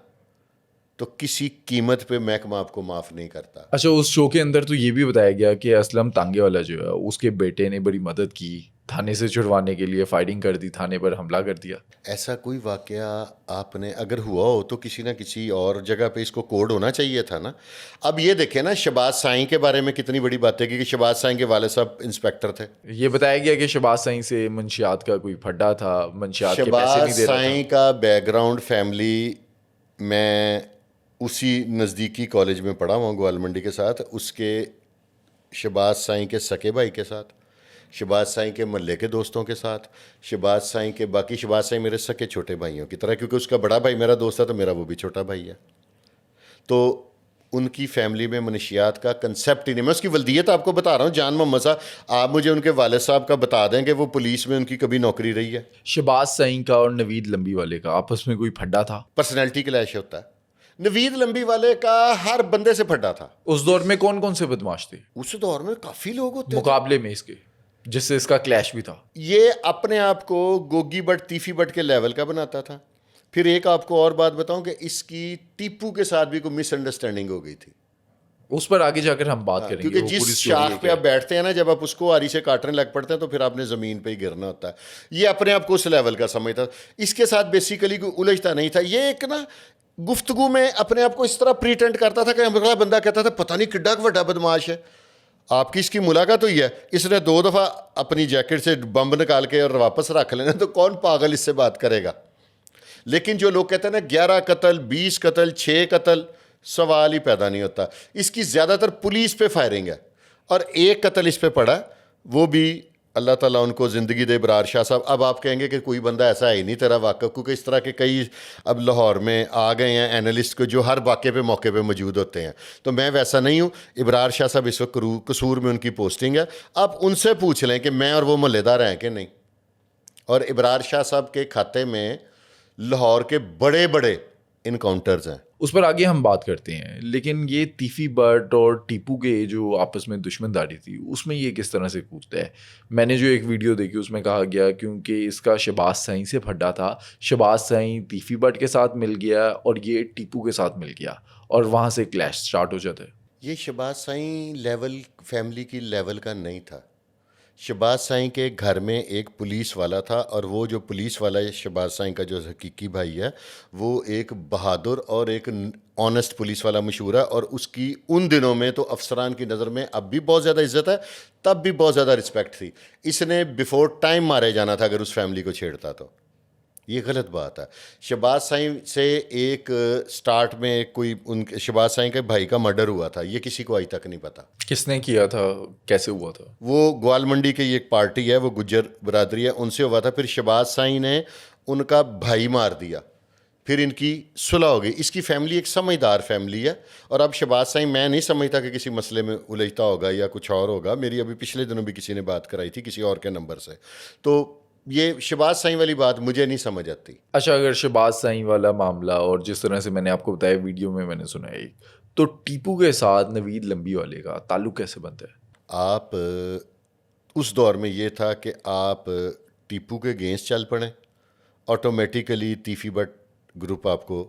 تو کسی قیمت پہ محکمہ آپ کو معاف نہیں کرتا. اچھا اس شو کے اندر تو یہ بھی بتایا گیا کہ اسلم تانگے والا جو ہے اس کے بیٹے نے بڑی مدد کی تھانے سے چھڑوانے کے لیے, فائرنگ کر دی, تھانے پر حملہ کر دیا. ایسا کوئی واقعہ آپ نے اگر ہوا ہو تو کسی نہ کسی اور جگہ پہ اس کو کوڈ ہونا چاہیے تھا نا. اب یہ دیکھیں نا, شہباز سائیں کے بارے میں کتنی بڑی بات ہے کہ شہباز سائیں کے والد صاحب انسپیکٹر تھے. یہ بتایا گیا کہ شہباز سائیں سے منشیات کا کوئی پھڈا تھا, منشیات کے پیسے شہباز نہیں دے رہا سائیں تھا. کا بیک گراؤنڈ فیملی, میں اسی نزدیکی کالج میں پڑھا ہوں گوالمنڈی کے ساتھ, اس کے شہباز سائیں کے سکے بھائی کے ساتھ, شہباز سائیں کے محلے کے دوستوں کے ساتھ, شہباز سائیں کے باقی, شہباز سائیں میرے سکے چھوٹے بھائیوں کی طرح, کیونکہ اس کا بڑا بھائی میرا دوست ہے تو میرا وہ بھی چھوٹا بھائی ہے. تو ان کی فیملی میں منشیات کا کنسیپٹ ہی نہیں. میں اس کی ولدیت آپ کو بتا رہا ہوں, جان محمد صاحب, آپ مجھے ان کے والد صاحب کا بتا دیں کہ وہ پولیس میں ان کی کبھی نوکری رہی ہے. شہباز سائیں کا اور نوید لمبی والے کا آپس میں کوئی پھڈا تھا؟ پرسنالٹی کلیش ہوتا ہے. نوید لمبی والے کا ہر بندے سے پھڈا تھا. اس دور میں کون کون سے بدماش تھے اس دور میں کافی لوگ ہوتے ہیں مقابلے میں اس کے, جس سے اس کا کلیش بھی تھا؟ یہ اپنے آپ کو گوگی بٹ تیفی بٹ کے لیول کا بناتا تھا. پھر ایک آپ کو اور بات بتاؤں کہ اس کی ٹیپو کے ساتھ بھی کوئی مس انڈرسٹینڈنگ ہو گئی تھی. اس پر آگے جا کر ہم بات کریں گے, کیونکہ وہ جس پوری شاخ story پہ ہے آپ بیٹھتے ہیں نا, جب آپ اس کو آری سے کاٹنے لگ پڑتے ہیں تو پھر آپ نے زمین پہ ہی گرنا ہوتا ہے. یہ اپنے آپ کو اس لیول کا سمجھتا, اس کے ساتھ بیسیکلی کوئی الجھتا نہیں تھا. یہ ایک نا گفتگو میں اپنے آپ کو اس طرح پریٹینڈ کرتا تھا کہ اگلا بندہ کہتا تھا پتہ نہیں کڈا بڑا بدماش ہے. آپ کی اس کی ملاقات ہوئی ہے, اس نے 2 دفعہ اپنی جیکٹ سے بمب نکال کے اور واپس رکھ لینا, تو کون پاگل اس سے بات کرے گا. لیکن جو لوگ کہتے ہیں نا 11 قتل 20 قتل 6 قتل, سوال ہی پیدا نہیں ہوتا. اس کی زیادہ تر پولیس پہ فائرنگ ہے, اور 1 قتل اس پہ پڑا, وہ بھی اللہ تعالیٰ ان کو زندگی دے ابرار شاہ صاحب. اب آپ کہیں گے کہ کوئی بندہ ایسا ہے نہیں تیرا واقعہ, کیونکہ اس طرح کے کئی اب لاہور میں آ گئے ہیں اینالسٹ کو جو ہر واقعے پہ موقع پہ موجود ہوتے ہیں. تو میں ویسا نہیں ہوں. ابرار شاہ صاحب اس وقت قصور میں ان کی پوسٹنگ ہے. آپ ان سے پوچھ لیں کہ میں اور وہ محلے دار ہیں کہ نہیں. اور ابرار شاہ صاحب کے کھاتے میں لاہور کے بڑے بڑے انکاؤنٹرز ہیں. اس پر آگے ہم بات کرتے ہیں, لیکن یہ تیفی بٹ اور ٹیپو کے جو آپس میں دشمن داری تھی, اس میں یہ کس طرح سے کودتا ہے؟ میں نے جو ایک ویڈیو دیکھی اس میں کہا گیا کیونکہ اس کا شہباز سائیں سے پھڈا تھا, شہباز سائیں تیفی بٹ کے ساتھ مل گیا اور یہ ٹیپو کے ساتھ مل گیا, اور وہاں سے کلیش سٹارٹ ہو جاتا ہے. یہ شہباز سائیں لیول فیملی کی لیول کا نہیں تھا. شہباز سائیں کے گھر میں ایک پولیس والا تھا, اور وہ جو پولیس والا ہے شہباز سائیں کا جو حقیقی بھائی ہے, وہ ایک بہادر اور ایک آنیسٹ پولیس والا مشہور ہے. اور اس کی ان دنوں میں تو افسران کی نظر میں اب بھی بہت زیادہ عزت ہے, تب بھی بہت زیادہ رسپیکٹ تھی. اس نے بیفور ٹائم مارے جانا تھا اگر اس فیملی کو چھیڑتا تو. یہ غلط بات ہے. شہباز سائیں سے ایک سٹارٹ میں کوئی شہباز سائیں کے بھائی کا مرڈر ہوا تھا, یہ کسی کو آج تک نہیں پتا کس نے کیا تھا, کیسے ہوا تھا. وہ گوال منڈی کی ایک پارٹی ہے, وہ گجر برادری ہے, ان سے ہوا تھا. پھر شہباز سائیں نے ان کا بھائی مار دیا, پھر ان کی صلح ہو گئی. اس کی فیملی ایک سمجھدار فیملی ہے, اور اب شہباز سائیں میں نہیں سمجھتا کہ کسی مسئلے میں الجھتا ہوگا یا کچھ اور ہوگا. میری ابھی پچھلے دنوں بھی کسی نے بات کرائی تھی کسی اور کے نمبر سے, تو یہ شہباز سائیں والی بات مجھے نہیں سمجھ آتی. اچھا, اگر شہباز سائیں والا معاملہ اور جس طرح سے میں نے آپ کو بتایا ویڈیو میں نے سنا ہے, تو ٹیپو کے ساتھ نوید لمبی والے کا تعلق کیسے بنتا ہے؟ آپ اس دور میں یہ تھا کہ آپ ٹیپو کے اگینسٹ چل پڑیں, آٹومیٹیکلی تیفی بٹ گروپ آپ کو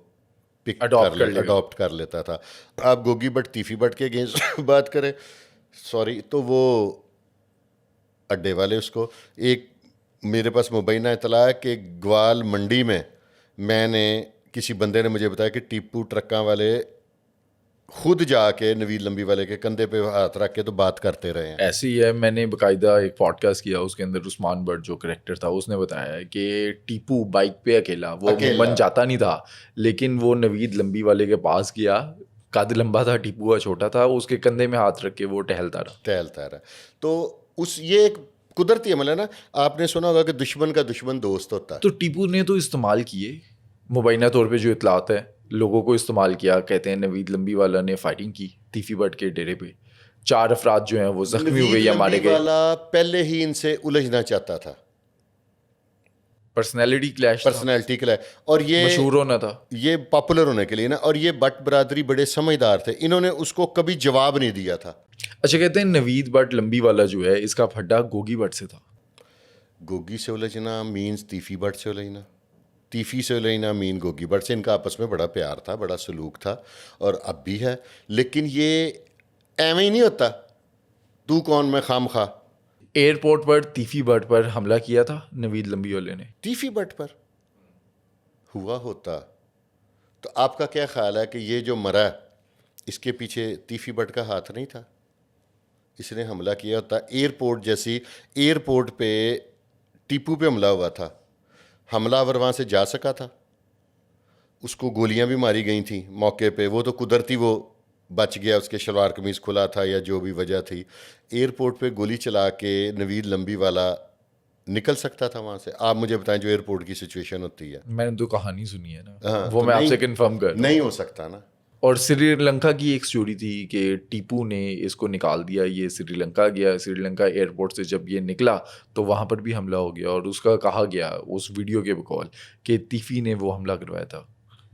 پک اڈاپٹ کر لیتا تھا. آپ گوگی بٹ تیفی بٹ کے اگینسٹ بات کریں, سوری, تو وہ اڈے والے اس کو ایک میرے پاس مبینہ اطلاع ہے کہ گوال منڈی میں نے کسی بندے نے مجھے بتایا کہ ٹیپو ٹرکاں والے خود جا کے نوید لمبی والے کے کندھے پہ ہاتھ رکھ کے تو بات کرتے رہے ہیں. ایسے ہی ہے, میں نے باقاعدہ ایک پوڈ کاسٹ کیا, اس کے اندر عثمان بٹ جو کریکٹر تھا اس نے بتایا ہے کہ ٹیپو بائک پہ اکیلا وہ عموماً جاتا نہیں تھا, لیکن وہ نوید لمبی والے کے پاس گیا, قد لمبا تھا, ٹیپو کا چھوٹا تھا, اس کے کندھے میں ہاتھ رکھ کے وہ ٹہلتا رہا. تو یہ ایک قدرتی عمل ہے نا. آپ نے سنا ہوگا کہ دشمن کا دشمن دوست ہوتا ہے. تو ٹیپو نے تو استعمال کیے, مبینہ طور پہ جو اطلاعات ہے, لوگوں کو استعمال کیا. کہتے ہیں نوید لمبی والا نے فائٹنگ کی تیفی بٹ کے ڈیرے پہ, 4 افراد جو ہیں وہ زخمی ہوئے یا مارے گئے. والا پہلے ہی ان سے الجھنا چاہتا تھا, پرسنالٹی کلیش, اور یہ مشہور ہونا تھا, یہ پاپولر ہونے کے لیے نا. اور یہ بٹ برادری بڑے سمجھدار تھے, انہوں نے اس کو کبھی جواب نہیں دیا تھا. اچھا, کہتے ہیں نوید بٹ لمبی والا جو ہے اس کا پھڈا گوگی بٹ سے تھا. گوگی سے الجھنا مینز تیفی بٹ سے الجھنا, تیفی سے الجھنا مین گوگی بٹ سے. ان کا آپس میں بڑا پیار تھا, بڑا سلوک تھا, اور اب بھی ہے. لیکن یہ ایویں ہی نہیں ہوتا, تو کون میں خام خواہ. ایئرپورٹ پر تیفی بٹ پر حملہ کیا تھا نوید لمبی والے نے. تیفی بٹ پر ہوا ہوتا تو آپ کا کیا خیال ہے کہ یہ جو مرا اس کے پیچھے تیفی بٹ کا ہاتھ نہیں تھا؟ اس نے حملہ کیا ہوتا. ایئرپورٹ پہ ٹیپو پہ حملہ ہوا تھا, حملہ آور وہاں سے جا سکا تھا, اس کو گولیاں بھی ماری گئی تھیں موقع پہ, وہ تو قدرتی وہ بچ گیا, اس کے شلوار قمیض کھلا تھا یا جو بھی وجہ تھی. ایئرپورٹ پہ گولی چلا کے نوید لمبی والا نکل سکتا تھا وہاں سے. آپ مجھے بتائیں جو ایئرپورٹ کی سچویشن ہوتی ہے. میں نے تو کہانی سنی ہے نا, وہ میں آپ سے کنفرم کر. نہیں ہو سکتا نا. اور سری لنکا کی ایک سٹوری تھی کہ ٹیپو نے اس کو نکال دیا, یہ سری لنکا گیا, سری لنکا ایئرپورٹ سے جب یہ نکلا تو وہاں پر بھی حملہ ہو گیا, اور اس کا کہا گیا اس ویڈیو کے بقول کہ تیفی نے وہ حملہ کروایا تھا,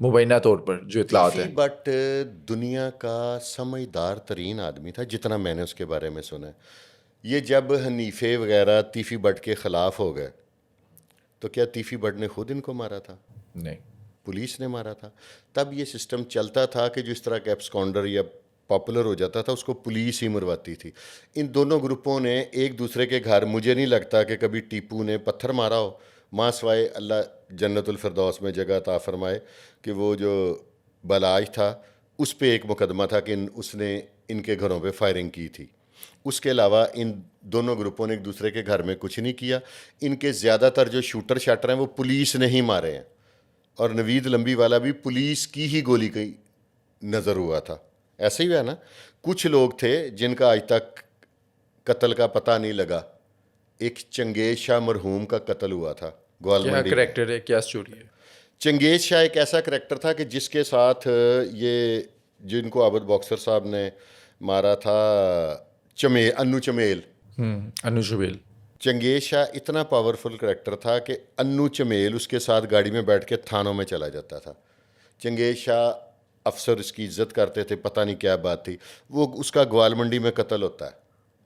مبینہ طور پر جو اطلاعات ہیں. بٹ دنیا کا سمجھدار ترین آدمی تھا جتنا میں نے اس کے بارے میں سنا ہے. یہ جب حنیفے وغیرہ تیفی بٹ کے خلاف ہو گئے تو کیا تیفی بٹ نے خود ان کو مارا تھا؟ نہیں, پولیس نے مارا تھا. تب یہ سسٹم چلتا تھا کہ جس طرح کا ایبسکانڈر یا پاپولر ہو جاتا تھا اس کو پولیس ہی مرواتی تھی. ان دونوں گروپوں نے ایک دوسرے کے گھر, مجھے نہیں لگتا کہ کبھی ٹیپو نے پتھر مارا ہو, ماں سوائے اللہ جنت الفردوس میں جگہ عطا فرمائے کہ وہ جو بلاج تھا اس پہ ایک مقدمہ تھا کہ اس نے ان کے گھروں پہ فائرنگ کی تھی. اس کے علاوہ ان دونوں گروپوں نے ایک دوسرے کے گھر میں کچھ نہیں کیا. ان کے زیادہ تر جو شوٹر شاٹر ہیں وہ پولیس نے ہی مارے ہیں, اور نوید لمبی والا بھی پولیس کی ہی گولی کی نظر ہوا تھا. ایسے ہی ہے نا. کچھ لوگ تھے جن کا آج تک قتل کا پتہ نہیں لگا. ایک چنگیز شاہ مرحوم کا قتل ہوا تھا گوال منڈی. کیا کریکٹر ہے, کیا سٹوری ہے؟ چنگیز شاہ ایک ایسا کریکٹر تھا کہ جس کے ساتھ یہ جن کو عابد باکسر صاحب نے مارا تھا, انو چمیل. انو چمیل. چنگیز شاہ اتنا پاورفل کریکٹر تھا کہ انو چمیل اس کے ساتھ گاڑی میں بیٹھ کے تھانوں میں چلا جاتا تھا. چنگیز شاہ افسر اس کی عزت کرتے تھے, پتہ نہیں کیا بات تھی. وہ اس کا گوال منڈی میں قتل ہوتا ہے,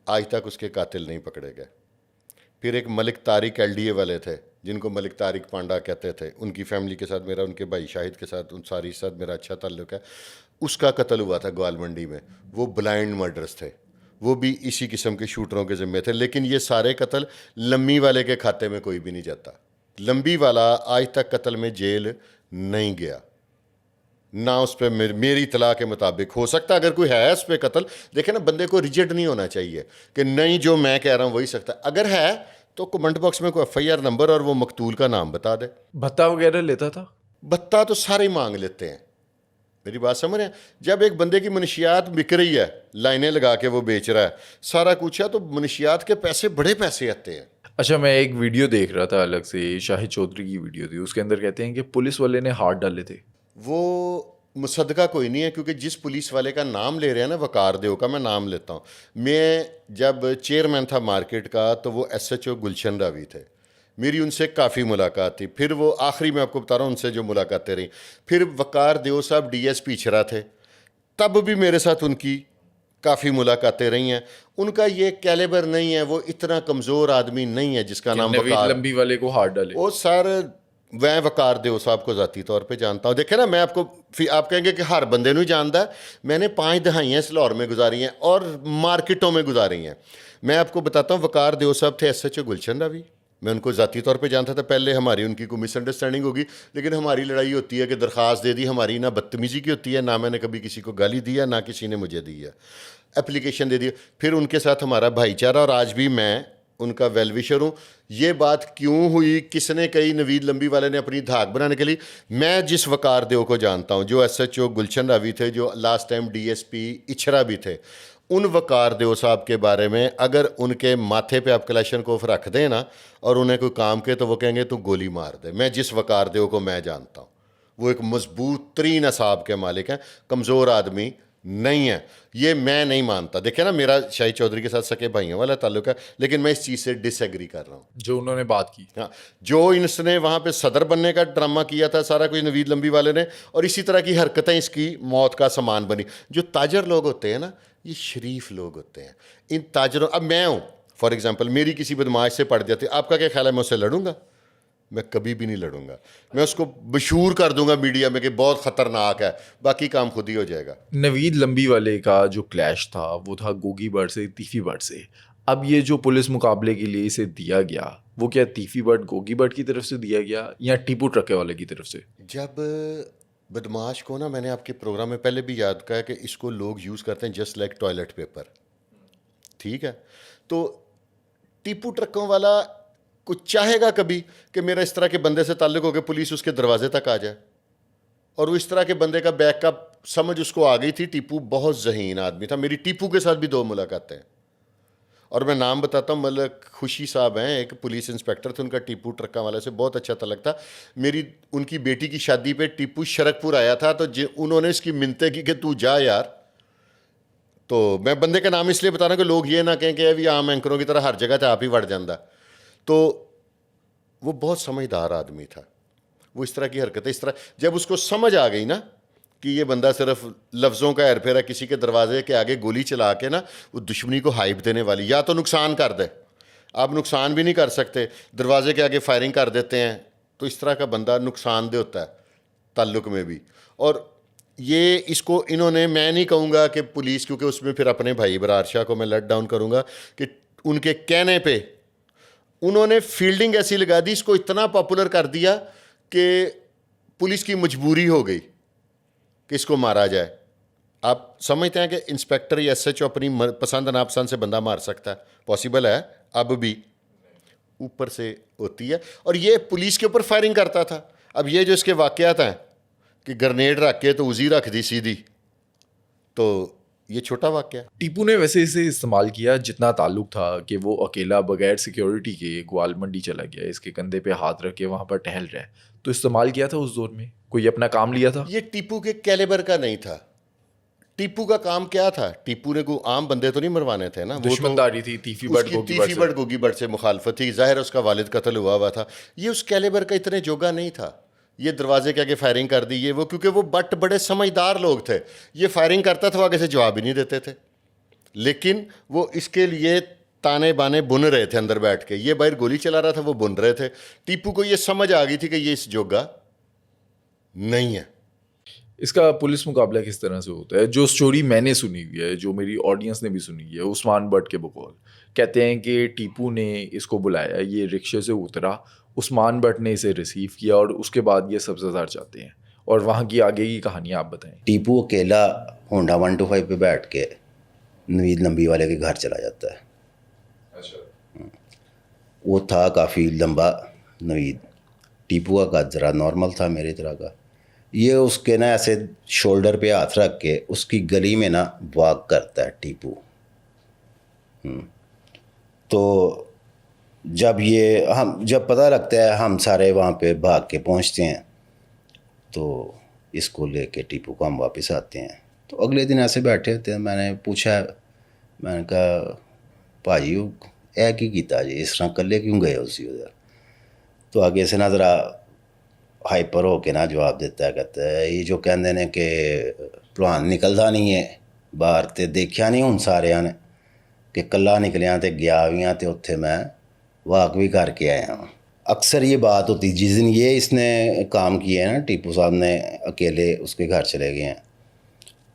آج تک اس کے قاتل نہیں پکڑے گئے. پھر ایک ملک طارق ایل ڈی اے والے تھے جن کو ملک طارق پانڈا کہتے تھے, ان کی فیملی کے ساتھ میرا, ان کے بھائی شاہد کے ساتھ, ان ساری ساتھ میرا اچھا تعلق ہے. اس کا قتل ہوا تھا گوال منڈی میں. وہ بلائنڈ مرڈرز تھے, وہ بھی اسی قسم کے شوٹروں کے ذمے تھے. لیکن یہ سارے قتل لمبی والے کے کھاتے میں کوئی بھی نہیں جاتا. لمبی والا آج تک قتل میں جیل نہیں گیا, نہ اس پہ میری اطلاع کے مطابق. ہو سکتا اگر کوئی ہے اس پہ قتل, دیکھیں نا, بندے کو ریجڈ نہیں ہونا چاہیے کہ نہیں جو میں کہہ رہا ہوں وہی سکتا. اگر ہے تو کمنٹ باکس میں کوئی FIR نمبر اور وہ مقتول کا نام بتا دے. بھتہ وغیرہ لیتا تھا؟ بھتہ تو سارے مانگ لیتے ہیں. میری بات سمجھ رہے ہیں؟ جب ایک بندے کی منشیات بک رہی ہے, لائنیں لگا کے وہ بیچ رہا ہے, سارا کچھ ہے, تو منشیات کے پیسے بڑے پیسے آتے ہیں. اچھا, میں ایک ویڈیو دیکھ رہا تھا الگ سے, شاہد چودھری کی ویڈیو تھی, اس کے اندر کہتے ہیں کہ پولیس والے نے ہاتھ ڈالے تھے. وہ مصدقہ کوئی نہیں ہے, کیونکہ جس پولیس والے کا نام لے رہے ہیں نا, وقار دیو کا میں نام لیتا ہوں, میں جب چیئرمین تھا مارکیٹ کا تو وہ SHO گلشن راوی تھے. میری ان سے کافی ملاقات تھی. پھر وہ آخری میں آپ کو بتا رہا ہوں ان سے جو ملاقاتیں رہیں. پھر وقار دیو صاحب DSP اچھرا تھے, تب بھی میرے ساتھ ان کی کافی ملاقاتیں رہی ہیں. ان کا یہ کیلیبر نہیں ہے, وہ اتنا کمزور آدمی نہیں ہے جس کا نام وقار. لمبی والے کو ہاتھ ڈالے وہ سر, میں وقار دیو صاحب کو ذاتی طور پہ جانتا ہوں. دیکھیں نا, میں آپ کہیں گے کہ ہر بندے نہیں جانتا, میں نے 5 دہائیاں اس لاہور میں گزاری ہیں اور مارکیٹوں میں گزاری ہیں. میں آپ کو بتاتا ہوں, وقار دیو صاحب تھے SHO گلشن راوی, میں ان کو ذاتی طور پہ جانتا تھا. پہلے ہماری ان کی کوئی مس انڈرسٹینڈنگ ہوگی, لیکن ہماری لڑائی ہوتی ہے کہ درخواست دے دی, ہماری نہ بدتمیزی کی ہوتی ہے, نہ میں نے کبھی کسی کو گالی دی ہے, نہ کسی نے مجھے دی ہے, اپلیکیشن دے دی. پھر ان کے ساتھ ہمارا بھائی چارہ, اور آج بھی میں ان کا ویل وشر ہوں. یہ بات کیوں ہوئی, کس نے کہی, نوید لمبی والے نے اپنی دھاک بنانے کے لیے. میں جس وقار دیو کو جانتا ہوں, جو SHO گلشن راوی تھے, جو لاسٹ ٹائم DSP اچھرا بھی تھے, ان وقار دیو صاحب کے بارے میں اگر ان کے ماتھے پہ آپ کلاشنکوف رکھ دیں نا اور انہیں کوئی کام کے, تو وہ کہیں گے تو گولی مار دے. میں جس وقار دیو کو میں جانتا ہوں, وہ ایک مضبوط ترین اعصاب کے مالک ہیں, کمزور آدمی نہیں ہے. یہ میں نہیں مانتا. دیکھیں نا, میرا شاہد چودھری کے ساتھ سکے بھائیوں والا تعلق ہے, لیکن میں اس چیز سے ڈس ایگری کر رہا ہوں جو انہوں نے بات کی. ہاں, جو اس نے وہاں پہ صدر بننے کا ڈرامہ کیا تھا سارا کچھ نوید لمبی والے نے, اور اسی طرح کی حرکتیں اس کی موت کا سامان بنی. جو تاجر لوگ ہوتے ہیں نا, یہ شریف لوگ ہوتے ہیں. ان تاجروں, اب میں ہوں فار ایگزامپل, میری کسی بدماش سے پڑ جاتی, آپ کا کیا خیال ہے میں اس سے لڑوں گا؟ میں کبھی بھی نہیں لڑوں گا. میں اس کو مشہور کر دوں گا میڈیا میں کہ بہت خطرناک ہے, باقی کام خود ہی ہو جائے گا. نوید لمبی والے کا جو کلیش تھا وہ تھا گوگی برڈ سے, تیفی برڈ سے. اب یہ جو پولیس مقابلے کے لیے اسے دیا گیا, وہ کیا تیفی برڈ گوگی برڈ کی طرف سے دیا گیا یا ٹیپو ٹرکے والے کی طرف سے؟ جب بدماش کو نا, میں نے آپ کے پروگرام میں پہلے بھی یاد کہا کہ اس کو لوگ یوز کرتے ہیں جسٹ لائک ٹوائلٹ پیپر, ٹھیک ہے. تو ٹیپو ٹرکوں والا کچھ چاہے گا کبھی کہ میرا اس طرح کے بندے سے تعلق ہو کے پولیس اس کے دروازے تک آ جائے, اور وہ اس طرح کے بندے کا بیک اپ سمجھ اس کو آ گئی تھی. ٹیپو بہت ذہین آدمی تھا. میری ٹیپو کے ساتھ بھی 2 ملاقاتیں ہیں, اور میں نام بتاتا ہوں, ملک خوشی صاحب ہیں, ایک پولیس انسپیکٹر تھے, ان کا ٹیپو ٹرکا والے سے بہت اچھا تعلق تھا. میری ان کی بیٹی کی شادی پہ ٹیپو شرکپور آیا تھا, تو انہوں نے اس کی منتیں کی کہ تو جا یار. تو میں بندے کا نام اس لیے بتا رہا ہوں کہ لوگ یہ نہ کہیں کہ ابھی عام اینکروں کی طرح ہر جگہ تھا آپ ہی وڑ جاندہ. تو وہ بہت سمجھدار آدمی تھا. وہ اس طرح کی حرکتیں, اس طرح جب اس کو سمجھ آ گئی نا کہ یہ بندہ صرف لفظوں کا ہیر پھیرا, کسی کے دروازے کے آگے گولی چلا کے نا وہ دشمنی کو ہائپ دینے والی, یا تو نقصان کر دے, آپ نقصان بھی نہیں کر سکتے, دروازے کے آگے فائرنگ کر دیتے ہیں, تو اس طرح کا بندہ نقصان دہ ہوتا ہے تعلق میں بھی. اور یہ اس کو انہوں نے, میں نہیں کہوں گا کہ پولیس, کیونکہ اس میں پھر اپنے بھائی برار شاہ کو میں لیٹ ڈاؤن کروں گا, کہ ان کے کہنے پہ انہوں نے فیلڈنگ ایسی لگا دی, اس کو اتنا پاپولر کر دیا کہ پولیس کی مجبوری ہو گئی کہ اس کو مارا جائے. آپ سمجھتے ہیں کہ انسپیکٹر یا SHO اپنی پسند ناپسند سے بندہ مار سکتا ہے؟ پاسبل ہے؟ اب بھی اوپر سے ہوتی ہے. اور یہ پولیس کے اوپر فائرنگ کرتا تھا. اب یہ جو اس کے واقعات ہیں کہ گرنیڈ رکھ کے تو اوزی رکھ دی سیدھی, تو یہ چھوٹا واقعہ. ٹیپو نے ویسے اسے استعمال کیا جتنا تعلق تھا کہ وہ اکیلا بغیر سیکیورٹی کے گوال منڈی چلا گیا, اس کے کندھے پہ ہاتھ رکھ کے وہاں پر ٹہل رہا ہے, تو استعمال کیا تھا اس دور میں, کوئی اپنا کام لیا تھا. یہ ٹیپو کے کیلیبر کا نہیں تھا. ٹیپو کا کام کیا تھا؟ ٹیپو نے کوئی عام بندے تو نہیں مروانے تھے نا, دشمنداری تھی تیفی برڈ گوگی برڈ سے مخالفت تھی, ظاہر اس کا والد قتل ہوا تھا. یہ اس کیلیبر کا اتنے جوگا نہیں تھا. یہ دروازے کے آگے فائرنگ کر دی, یہ وہ, کیونکہ وہ بڑے سمجھدار لوگ تھے. یہ فائرنگ کرتا تھا, وہ آگے سے جواب ہی نہیں دیتے تھے, لیکن وہ اس کے لیے تانے بانے بن رہے تھے اندر بیٹھ کے. یہ باہر گولی چلا رہا تھا, وہ بن رہے تھے. ٹیپو کو یہ سمجھ آ گئی تھی کہ یہ اس جوگا نہیں ہے. اس کا پولیس مقابلہ کس طرح سے ہوتا ہے؟ جو سٹوری میں نے سنی ہوئی ہے, جو میری آڈینس نے بھی سنی ہوئی ہے, عثمان بٹ کے بقول کہتے ہیں کہ ٹیپو نے اس کو بلایا, یہ رکشے سے اترا, عثمان بٹ نے اسے ریسیو کیا, اور اس کے بعد یہ سبزہ زار جاتے ہیں. اور وہاں کی آگے کی کہانی آپ بتائیں. ٹیپو اکیلا ہونڈا 125 پہ بیٹھ کے نوید لمبی والے کے گھر چلا جاتا ہے. وہ تھا کافی لمبا نوید. ٹیپو کا قد ذرا نارمل تھا میری طرح کا. یہ اس کے نا ایسے شولڈر پہ ہاتھ رکھ کے اس کی گلی میں نا واک کرتا ہے ٹیپو. تو جب پتہ لگتا ہے ہم سارے وہاں پہ بھاگ کے پہنچتے ہیں, تو اس کو لے کے ٹیپو کو ہم واپس آتے ہیں. تو اگلے دن ایسے بیٹھے ہوتے ہیں, میں نے پوچھا, میں نے کہا بھائی اے کی کیتا جی, اس طرح کلے کیوں گئے اسی ادھر؟ تو آگے سے نا ذرا ہائپر ہو کے نا جواب دیتا ہے, کہتا ہے یہ جو کہندے نے کہ پروان نکلدا نہیں ہے باہر, تے دیکھیا نہیں ہن سارے نے کہ کلا نکلیاں تے گیا بھی ہاں تے اتھے میں واک بھی کر کے آیا ہوں. اکثر یہ بات ہوتی جس دن یہ اس نے کام کیا ہے نا, ٹیپو صاحب نے اکیلے اس کے گھر چلے گئے ہیں,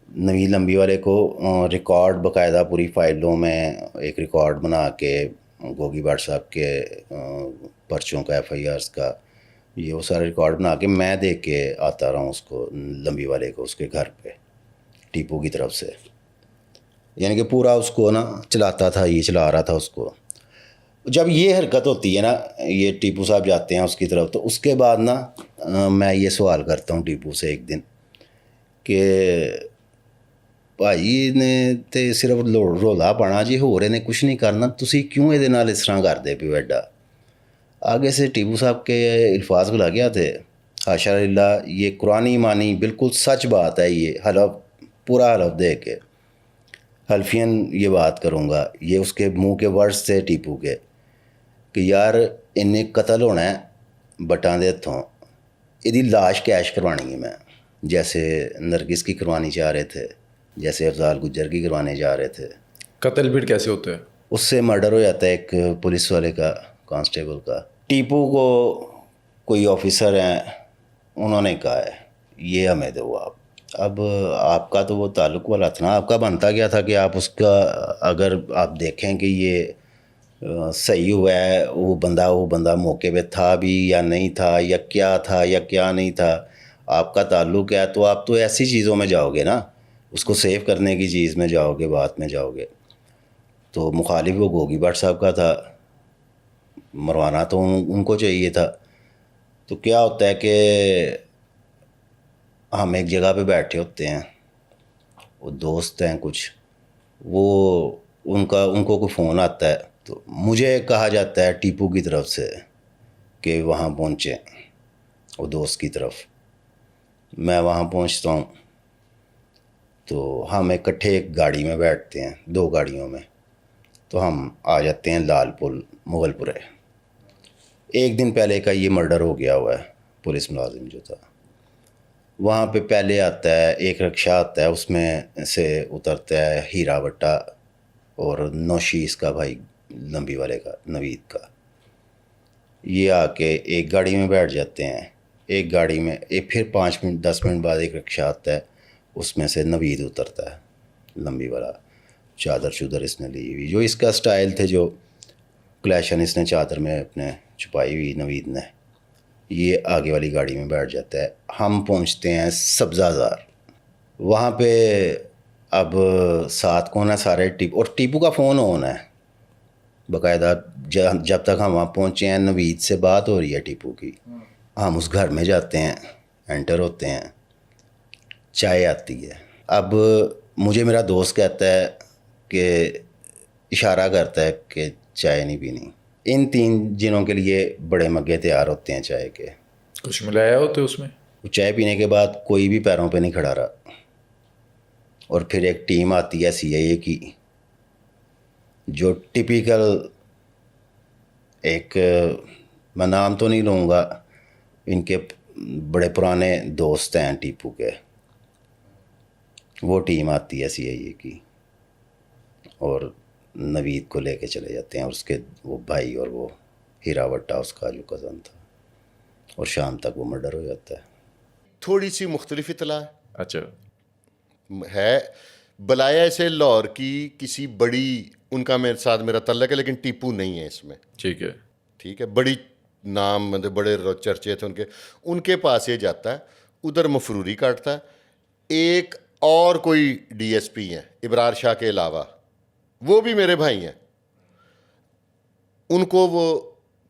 نوید لمبی والے کو ریکارڈ باقاعدہ پوری فائلوں میں ایک ریکارڈ بنا کے گوگی بٹ صاحب کے پرچوں کا, ایف آئی آرس کا, یہ وہ سارا ریکارڈ بنا کے میں دیکھ کے آتا رہا ہوں اس کو, لمبی والے کو, اس کے گھر پہ ٹیپو کی طرف سے. یعنی کہ پورا اس کو نا چلاتا تھا, یہ چلا رہا تھا اس کو. جب یہ حرکت ہوتی ہے نا, یہ ٹیپو صاحب جاتے ہیں اس کی طرف, تو اس کے بعد نا میں یہ سوال کرتا ہوں ٹیپو سے ایک دن کہ بھائی نے تے صرف رولا پانا جی, ہو رہے نے کچھ نہیں کرنا, تسی کیوں یہ نال اس طرح کرتے پیو ایڈا؟ آگے سے ٹیپو صاحب کے الفاظ بلا گیا تھے, حاشا للہ, یہ قرآن ایمانی بالکل سچ بات ہے, یہ حلف پورا حلف دے کے حلفین یہ بات کروں گا, یہ اس کے منہ کے ورڈز تھے ٹیپو کے, کہ یار انہیں قتل ہونا ہے بٹاں دے ہتھوں, یہ لاش کیش کروانی ہے میں, جیسے نرگس کی کروانی چاہ رہے تھے, جیسے افضال گجر کی کروانے جا رہے تھے. قتل پھر کیسے ہوتے ہیں؟ اس سے مرڈر ہو جاتا ہے ایک پولیس والے کا, کانسٹیبل کا. ٹیپو کو کوئی آفیسر ہیں, انہوں نے کہا ہے یہ ہمیں دو آپ. اب آپ کا تو وہ تعلق والا تھا نا, آپ کا بنتا گیا تھا کہ آپ اس کا, اگر آپ دیکھیں کہ یہ صحیح ہوا ہے, وہ بندہ موقع پہ تھا بھی یا نہیں تھا, یا کیا تھا یا کیا نہیں تھا, آپ کا تعلق ہے, تو آپ تو ایسی چیزوں میں جاؤ گے نا, اس کو سیو کرنے کی چیز میں جاؤ گے, بات میں جاؤ گے. تو مخالف وہ گوگی بٹ صاحب کا تھا, مروانا تو ان کو چاہیے تھا. تو کیا ہوتا ہے کہ ہم ایک جگہ پہ بیٹھے ہوتے ہیں, وہ دوست ہیں کچھ, وہ ان کو کوئی فون آتا ہے, تو مجھے کہا جاتا ہے ٹیپو کی طرف سے کہ وہاں پہنچے, وہ دوست کی طرف. میں وہاں پہنچتا ہوں, تو ہم اکٹھے ایک گاڑی میں بیٹھتے ہیں, 2 گاڑیوں میں, تو ہم آ جاتے ہیں لال پل مغل پورے. ایک دن پہلے کا یہ مرڈر ہو گیا ہوا ہے, پولیس ملازم جو تھا وہاں پہ پہلے آتا ہے, ایک رکشہ آتا ہے, اس میں سے اترتا ہے ہیرا وٹا اور نوشیز کا بھائی لمبی والے کا, نوید کا. یہ آ کے ایک گاڑی میں بیٹھ جاتے ہیں, ایک گاڑی میں پھر 5 منٹ 10 منٹ بعد ایک رکشہ آتا ہے, اس میں سے نوید اترتا ہے لمبی والا, چادر چودر اس نے لی ہوئی, جو اس کا سٹائل تھے, جو کلیشن اس نے چادر میں اپنے چھپائی ہوئی نوید نے. یہ آگے والی گاڑی میں بیٹھ جاتا ہے. ہم پہنچتے ہیں سبزہ زار. وہاں پہ اب ساتھ کون ہے, سارے ٹیپو, اور ٹیپو کا فون آن ہے باقاعدہ. جب تک ہم وہاں پہنچے ہیں, نوید سے بات ہو رہی ہے ٹیپو کی. ہم اس گھر میں جاتے ہیں, انٹر ہوتے ہیں, چائے آتی ہے. اب مجھے میرا دوست کہتا ہے کہ اشارہ کرتا ہے کہ چائے نہیں پینی. ان 3 جنوں کے لیے بڑے مگے تیار ہوتے ہیں چائے کے. کچھ ملایا ہوتے اس میں؟ چائے پینے کے بعد کوئی بھی پیروں پہ نہیں کھڑا رہا, اور پھر ایک ٹیم آتی ہے CIA کی, جو ٹپیکل ایک, میں نام تو نہیں لوں گا, ان کے بڑے پرانے دوست ہیں ٹیپو کے, وہ ٹیم آتی ہے CIA کی, اور نوید کو لے کے چلے جاتے ہیں, اور اس کے وہ بھائی اور وہ ہیرا وٹا اس کا جو کزن تھا, اور شام تک وہ مرڈر ہو جاتا ہے. تھوڑی سی مختلف اطلاع اچھا ہے. بلایا اسے لاہور کی کسی بڑی, ان کا میرے ساتھ میرا تعلق ہے, لیکن ٹیپو نہیں ہے اس میں. ٹھیک ہے, ٹھیک ہے, بڑی نام مطلب بڑے چرچے تھے ان کے پاس یہ جاتا ہے, ادھر مفروری کاٹتا ہے. ایک اور کوئی DSP ہیں ابرار شاہ کے علاوہ, وہ بھی میرے بھائی ہیں, ان کو وہ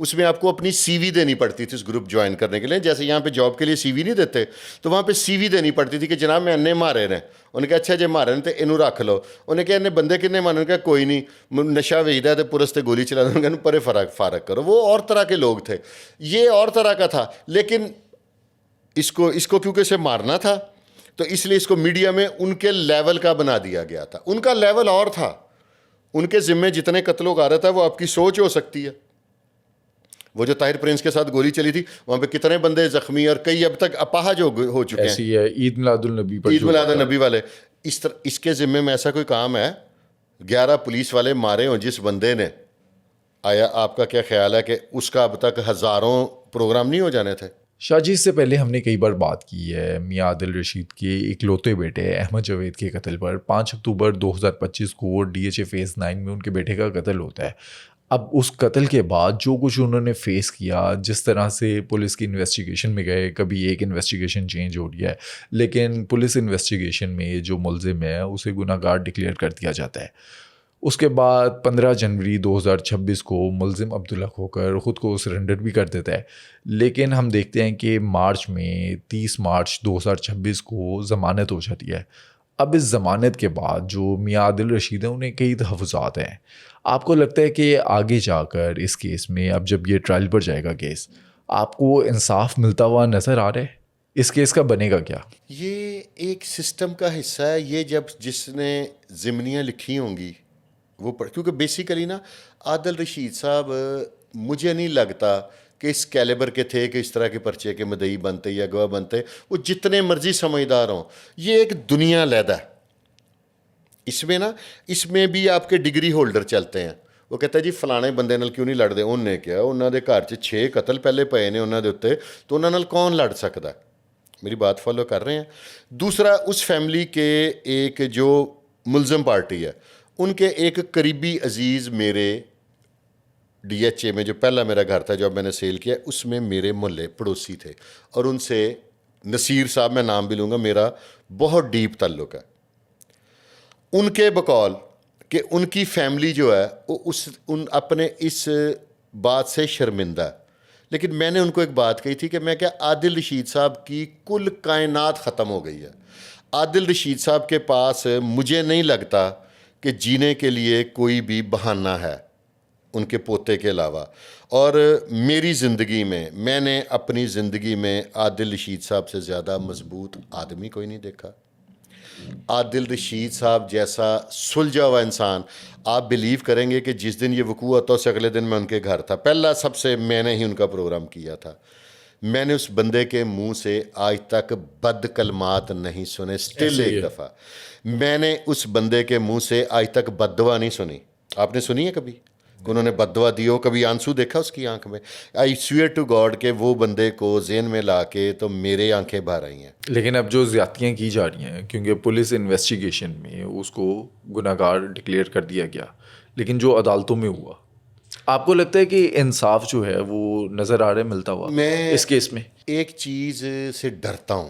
اس میں آپ کو اپنی سی وی دینی پڑتی تھی اس گروپ جوائن کرنے کے لیے. جیسے یہاں پہ جاب کے لیے سی وی نہیں دیتے, تو وہاں پہ سی وی دینی پڑتی تھی کہ جناب میں انے مارے نے. انہوں نے کہا اچھا جی مارے نے تو انہوں رکھ لو. انہوں نے کہا انہیں بندے کتنے مارے, کہا کوئی نہیں, نشہ ویچتا ہے تو پورس تے گولی چلا دوں گا, پرے فارغ کرو. وہ اور طرح کے لوگ تھے, یہ اور طرح کا تھا. لیکن اس کو کیونکہ اسے مارنا تھا تو اس لیے اس کو میڈیا میں ان کے لیول کا بنا دیا گیا تھا. ان کا لیول اور تھا, ان کے ذمے جتنے قتل و غارت ہے وہ آپ کی سوچ ہو سکتی ہے. وہ جو طاہر پرنس کے ساتھ گولی چلی تھی وہاں پہ کتنے بندے زخمی اور کئی اب تک اپاہج ہو چکے ہیں. ایسی ہے عید میلاد النبی پر, عید میلاد النبی والے اس کے ذمے میں ایسا کوئی کام ہے 11 پولیس والے مارے ہوں جس بندے نے, آیا آپ کا کیا خیال ہے کہ اس کا اب تک ہزاروں پروگرام نہیں ہو جانے تھے؟ شاہ جی اس سے پہلے ہم نے کئی بار بات کی ہے میاں عادل رشید کے اکلوتے بیٹے احمد جاوید کے قتل پر. 5 اکتوبر 2025 کو ڈی ایچ اے فیز 9 میں ان کے بیٹے کا قتل ہوتا ہے. اب اس قتل کے بعد جو کچھ انہوں نے فیس کیا, جس طرح سے پولیس کی انویسٹیگیشن میں گئے, کبھی ایک انویسٹیگیشن چینج ہو رہی ہے, لیکن پولیس انویسٹیگیشن میں جو ملزم ہے اسے گناہ گار ڈکلیئر کر دیا جاتا ہے. اس کے بعد 15 جنوری 2026 کو ملزم عبداللہ کھوکر خود کو سرنڈر بھی کر دیتا ہے. لیکن ہم دیکھتے ہیں کہ مارچ میں 30 مارچ 2026 کو ضمانت ہو جاتی ہے. اب اس ضمانت کے بعد جو میاں عادل رشید ہیں انہیں کئی تحفظات ہیں. آپ کو لگتا ہے کہ آگے جا کر اس کیس میں, اب جب یہ ٹرائل پر جائے گا کیس, آپ کو انصاف ملتا ہوا نظر آ رہا ہے؟ اس کیس کا بنے گا کیا؟ یہ ایک سسٹم کا حصہ ہے. یہ جس نے ضمنیاں لکھی ہوں گی وہ کیونکہ بیسیکلی نا عادل رشید صاحب مجھے نہیں لگتا کہ اس کیلیبر کے تھے کہ اس طرح کے پرچے کے مدعی بنتے یا گواہ بنتے. وہ جتنے مرضی سمجھدار ہوں, یہ ایک دنیا علیحدہ ہے. اس میں بھی آپ کے ڈگری ہولڈر چلتے ہیں. وہ کہتا ہے جی فلانے بندے نال کیوں نہیں لڑتے, انہوں نے کیا انہوں دے گھر 6 قتل پہلے پے نے انہوں دے اتنے, تو انہوں نال کون لڑ سکتا ہے؟ میری بات فالو کر رہے ہیں. دوسرا, اس فیملی کے ایک جو ملزم پارٹی ہے ان کے ایک قریبی عزیز میرے ڈی ایچ اے میں جو پہلا میرا گھر تھا جو میں نے سیل کیا, اس میں میرے محلے پڑوسی تھے, اور ان سے نصیر صاحب, میں نام بھی لوں گا, میرا بہت ڈیپ تعلق ہے. ان کے بقول کہ ان کی فیملی جو ہے وہ اپنے اس بات سے شرمندہ ہے. لیکن میں نے ان کو ایک بات کہی تھی کہ میں کیا عادل رشید صاحب کی کل کائنات ختم ہو گئی ہے. عادل رشید صاحب کے پاس مجھے نہیں لگتا کہ جینے کے لیے کوئی بھی بہانہ ہے ان کے پوتے کے علاوہ. اور میری زندگی میں نے اپنی زندگی میں عادل رشید صاحب سے زیادہ مضبوط آدمی کوئی نہیں دیکھا. عادل رشید صاحب جیسا سلجھا ہوا انسان, آپ بلیو کریں گے کہ جس دن یہ وقوع ہوتا اس اگلے دن میں ان کے گھر تھا. پہلا سب سے میں نے ہی ان کا پروگرام کیا تھا. میں نے اس بندے کے منہ سے آج تک بد کلمات نہیں سنے. سٹل ایک دفعہ میں نے اس بندے کے منہ سے آج تک بد دعا نہیں سنی. آپ نے سنی ہے کبھی کہ انہوں نے بد دعا دی ہو؟ کبھی آنسو دیکھا اس کی آنکھ میں؟ آئی سویئر ٹو گاڈ کہ وہ بندے کو ذہن میں لا کے تو میرے آنکھیں بھر آئی ہیں. لیکن اب جو زیادتیاں کی جا رہی ہیں, کیونکہ پولیس انویسٹیگیشن میں اس کو گناہ گار ڈکلیئر کر دیا گیا, لیکن جو عدالتوں میں ہوا, آپ کو لگتا ہے کہ انصاف جو ہے وہ نظر آ رہا ہے ملتا ہوا میں اس کیس میں؟ ایک چیز سے ڈرتا ہوں,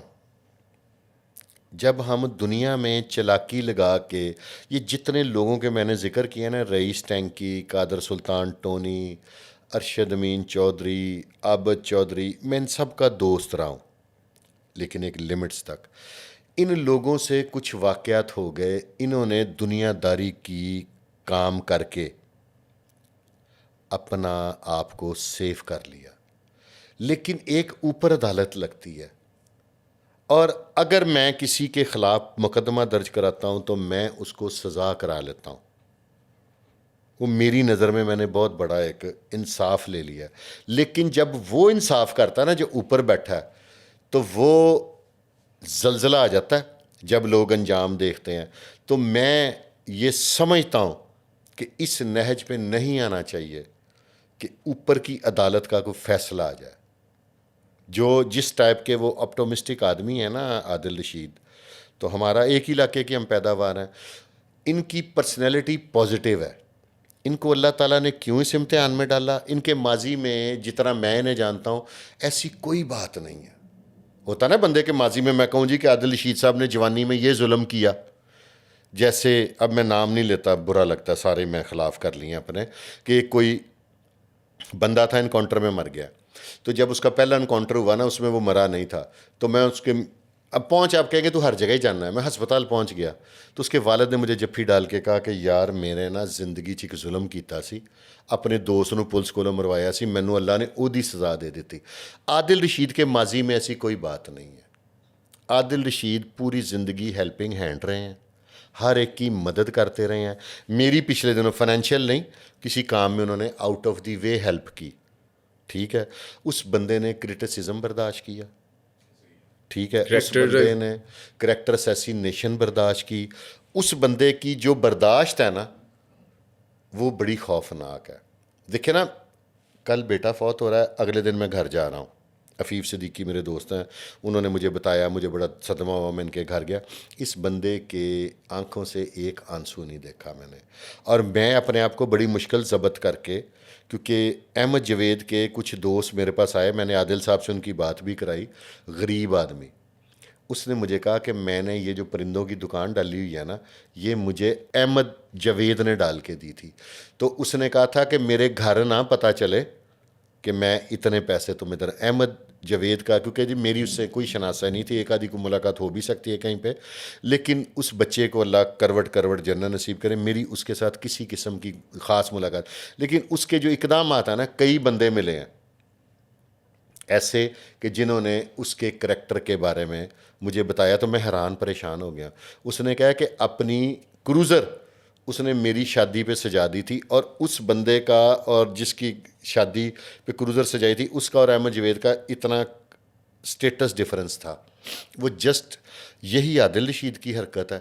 جب ہم دنیا میں چلاکی لگا کے یہ جتنے لوگوں کے میں نے ذکر کیا نا, رئیس ٹینکی, قادر سلطان ٹونی, ارشد امین چودھری, عابد چودھری, میں ان سب کا دوست رہا ہوں لیکن ایک لمٹس تک. ان لوگوں سے کچھ واقعات ہو گئے, انہوں نے دنیا داری کی کام کر کے اپنا آپ کو سیف کر لیا. لیکن ایک اوپر عدالت لگتی ہے, اور اگر میں کسی کے خلاف مقدمہ درج کراتا ہوں تو میں اس کو سزا کرا لیتا ہوں. وہ میری نظر میں نے بہت بڑا ایک انصاف لے لیا. لیکن جب وہ انصاف کرتا ہے نا جو اوپر بیٹھا ہے, تو وہ زلزلہ آ جاتا ہے جب لوگ انجام دیکھتے ہیں. تو میں یہ سمجھتا ہوں کہ اس نہج پہ نہیں آنا چاہیے کہ اوپر کی عدالت کا کوئی فیصلہ آ جائے. جو جس ٹائپ کے وہ اپٹومسٹک آدمی ہیں نا عادل رشید, تو ہمارا ایک ہی علاقے کی ہم پیداوار ہیں, ان کی پرسنالٹی پازیٹیو ہے. ان کو اللہ تعالیٰ نے کیوں اس امتحان میں ڈالا؟ ان کے ماضی میں جتنا میں انہیں جانتا ہوں ایسی کوئی بات نہیں ہے. ہوتا نا بندے کے ماضی میں کہوں جی کہ عادل رشید صاحب نے جوانی میں یہ ظلم کیا, جیسے اب میں نام نہیں لیتا, برا لگتا, سارے میں خلاف کر لیے اپنے, کہ کوئی بندہ تھا انکاؤنٹر میں مر گیا. تو جب اس کا پہلا انکاؤنٹر ہوا نا اس میں وہ مرا نہیں تھا, تو میں اس کے اب پہنچ, آپ کہیں گے تو ہر جگہ ہی جاننا ہے, میں ہسپتال پہنچ گیا تو اس کے والد نے مجھے جفی ڈال کے کہا کہ یار میرے نا زندگی چ ایک ظلم کیتا سی, اپنے دوست نو پولیس کولوں مروایا سی, مینوں اللہ نے اودی سزا دے دیتی. عادل رشید کے ماضی میں ایسی کوئی بات نہیں ہے. عادل رشید پوری زندگی ہیلپنگ ہینڈ رہے ہیں, ہر ایک کی مدد کرتے رہے ہیں. میری پچھلے دنوں فائنینشیل نہیں, کسی کام میں انہوں نے out of the way help کی, ٹھیک ہے. اس بندے نے کرٹیسزم برداشت کیا, ٹھیک ہے. اس بندے نے کریکٹر اسیسینیشن برداشت کی. اس بندے کی جو برداشت ہے نا وہ بڑی خوفناک ہے. دیکھیں نا, کل بیٹا فوت ہو رہا ہے, اگلے دن میں گھر جا رہا ہوں, عفیف صدیقی میرے دوست ہیں, انہوں نے مجھے بتایا, مجھے بڑا صدمہ ہوا, میں ان کے گھر گیا, اس بندے کے آنکھوں سے ایک آنسو نہیں دیکھا میں نے. اور میں اپنے آپ کو بڑی مشکل ضبط کر کے, کیونکہ احمد جوید کے کچھ دوست میرے پاس آئے, میں نے عادل صاحب سے ان کی بات بھی کرائی, غریب آدمی, اس نے مجھے کہا کہ میں نے یہ جو پرندوں کی دکان ڈالی ہوئی ہے نا, یہ مجھے احمد جوید نے ڈال کے دی تھی. تو اس نے کہا تھا کہ میرے گھر نہ پتہ چلے کہ میں اتنے پیسے تم ادھر. احمد جوید کا, کیونکہ جی میری اس سے کوئی شناسہ نہیں تھی, ایک آدھی کو ملاقات ہو بھی سکتی ہے کہیں پہ, لیکن اس بچے کو اللہ کروٹ جنت نصیب کرے, میری اس کے ساتھ کسی قسم کی خاص ملاقات. لیکن اس کے جو اقدامات ہیں نا, کئی بندے ملے ہیں ایسے کہ جنہوں نے اس کے کریکٹر کے بارے میں مجھے بتایا, تو میں حیران پریشان ہو گیا. اس نے کہا کہ اپنی کروزر اس نے میری شادی پہ سجا دی تھی, اور اس بندے کا اور جس کی شادی پہ کروزر سجائی تھی اس کا اور احمد جوید کا اتنا سٹیٹس ڈیفرنس تھا. وہ جسٹ یہی عادل رشید کی حرکت ہے,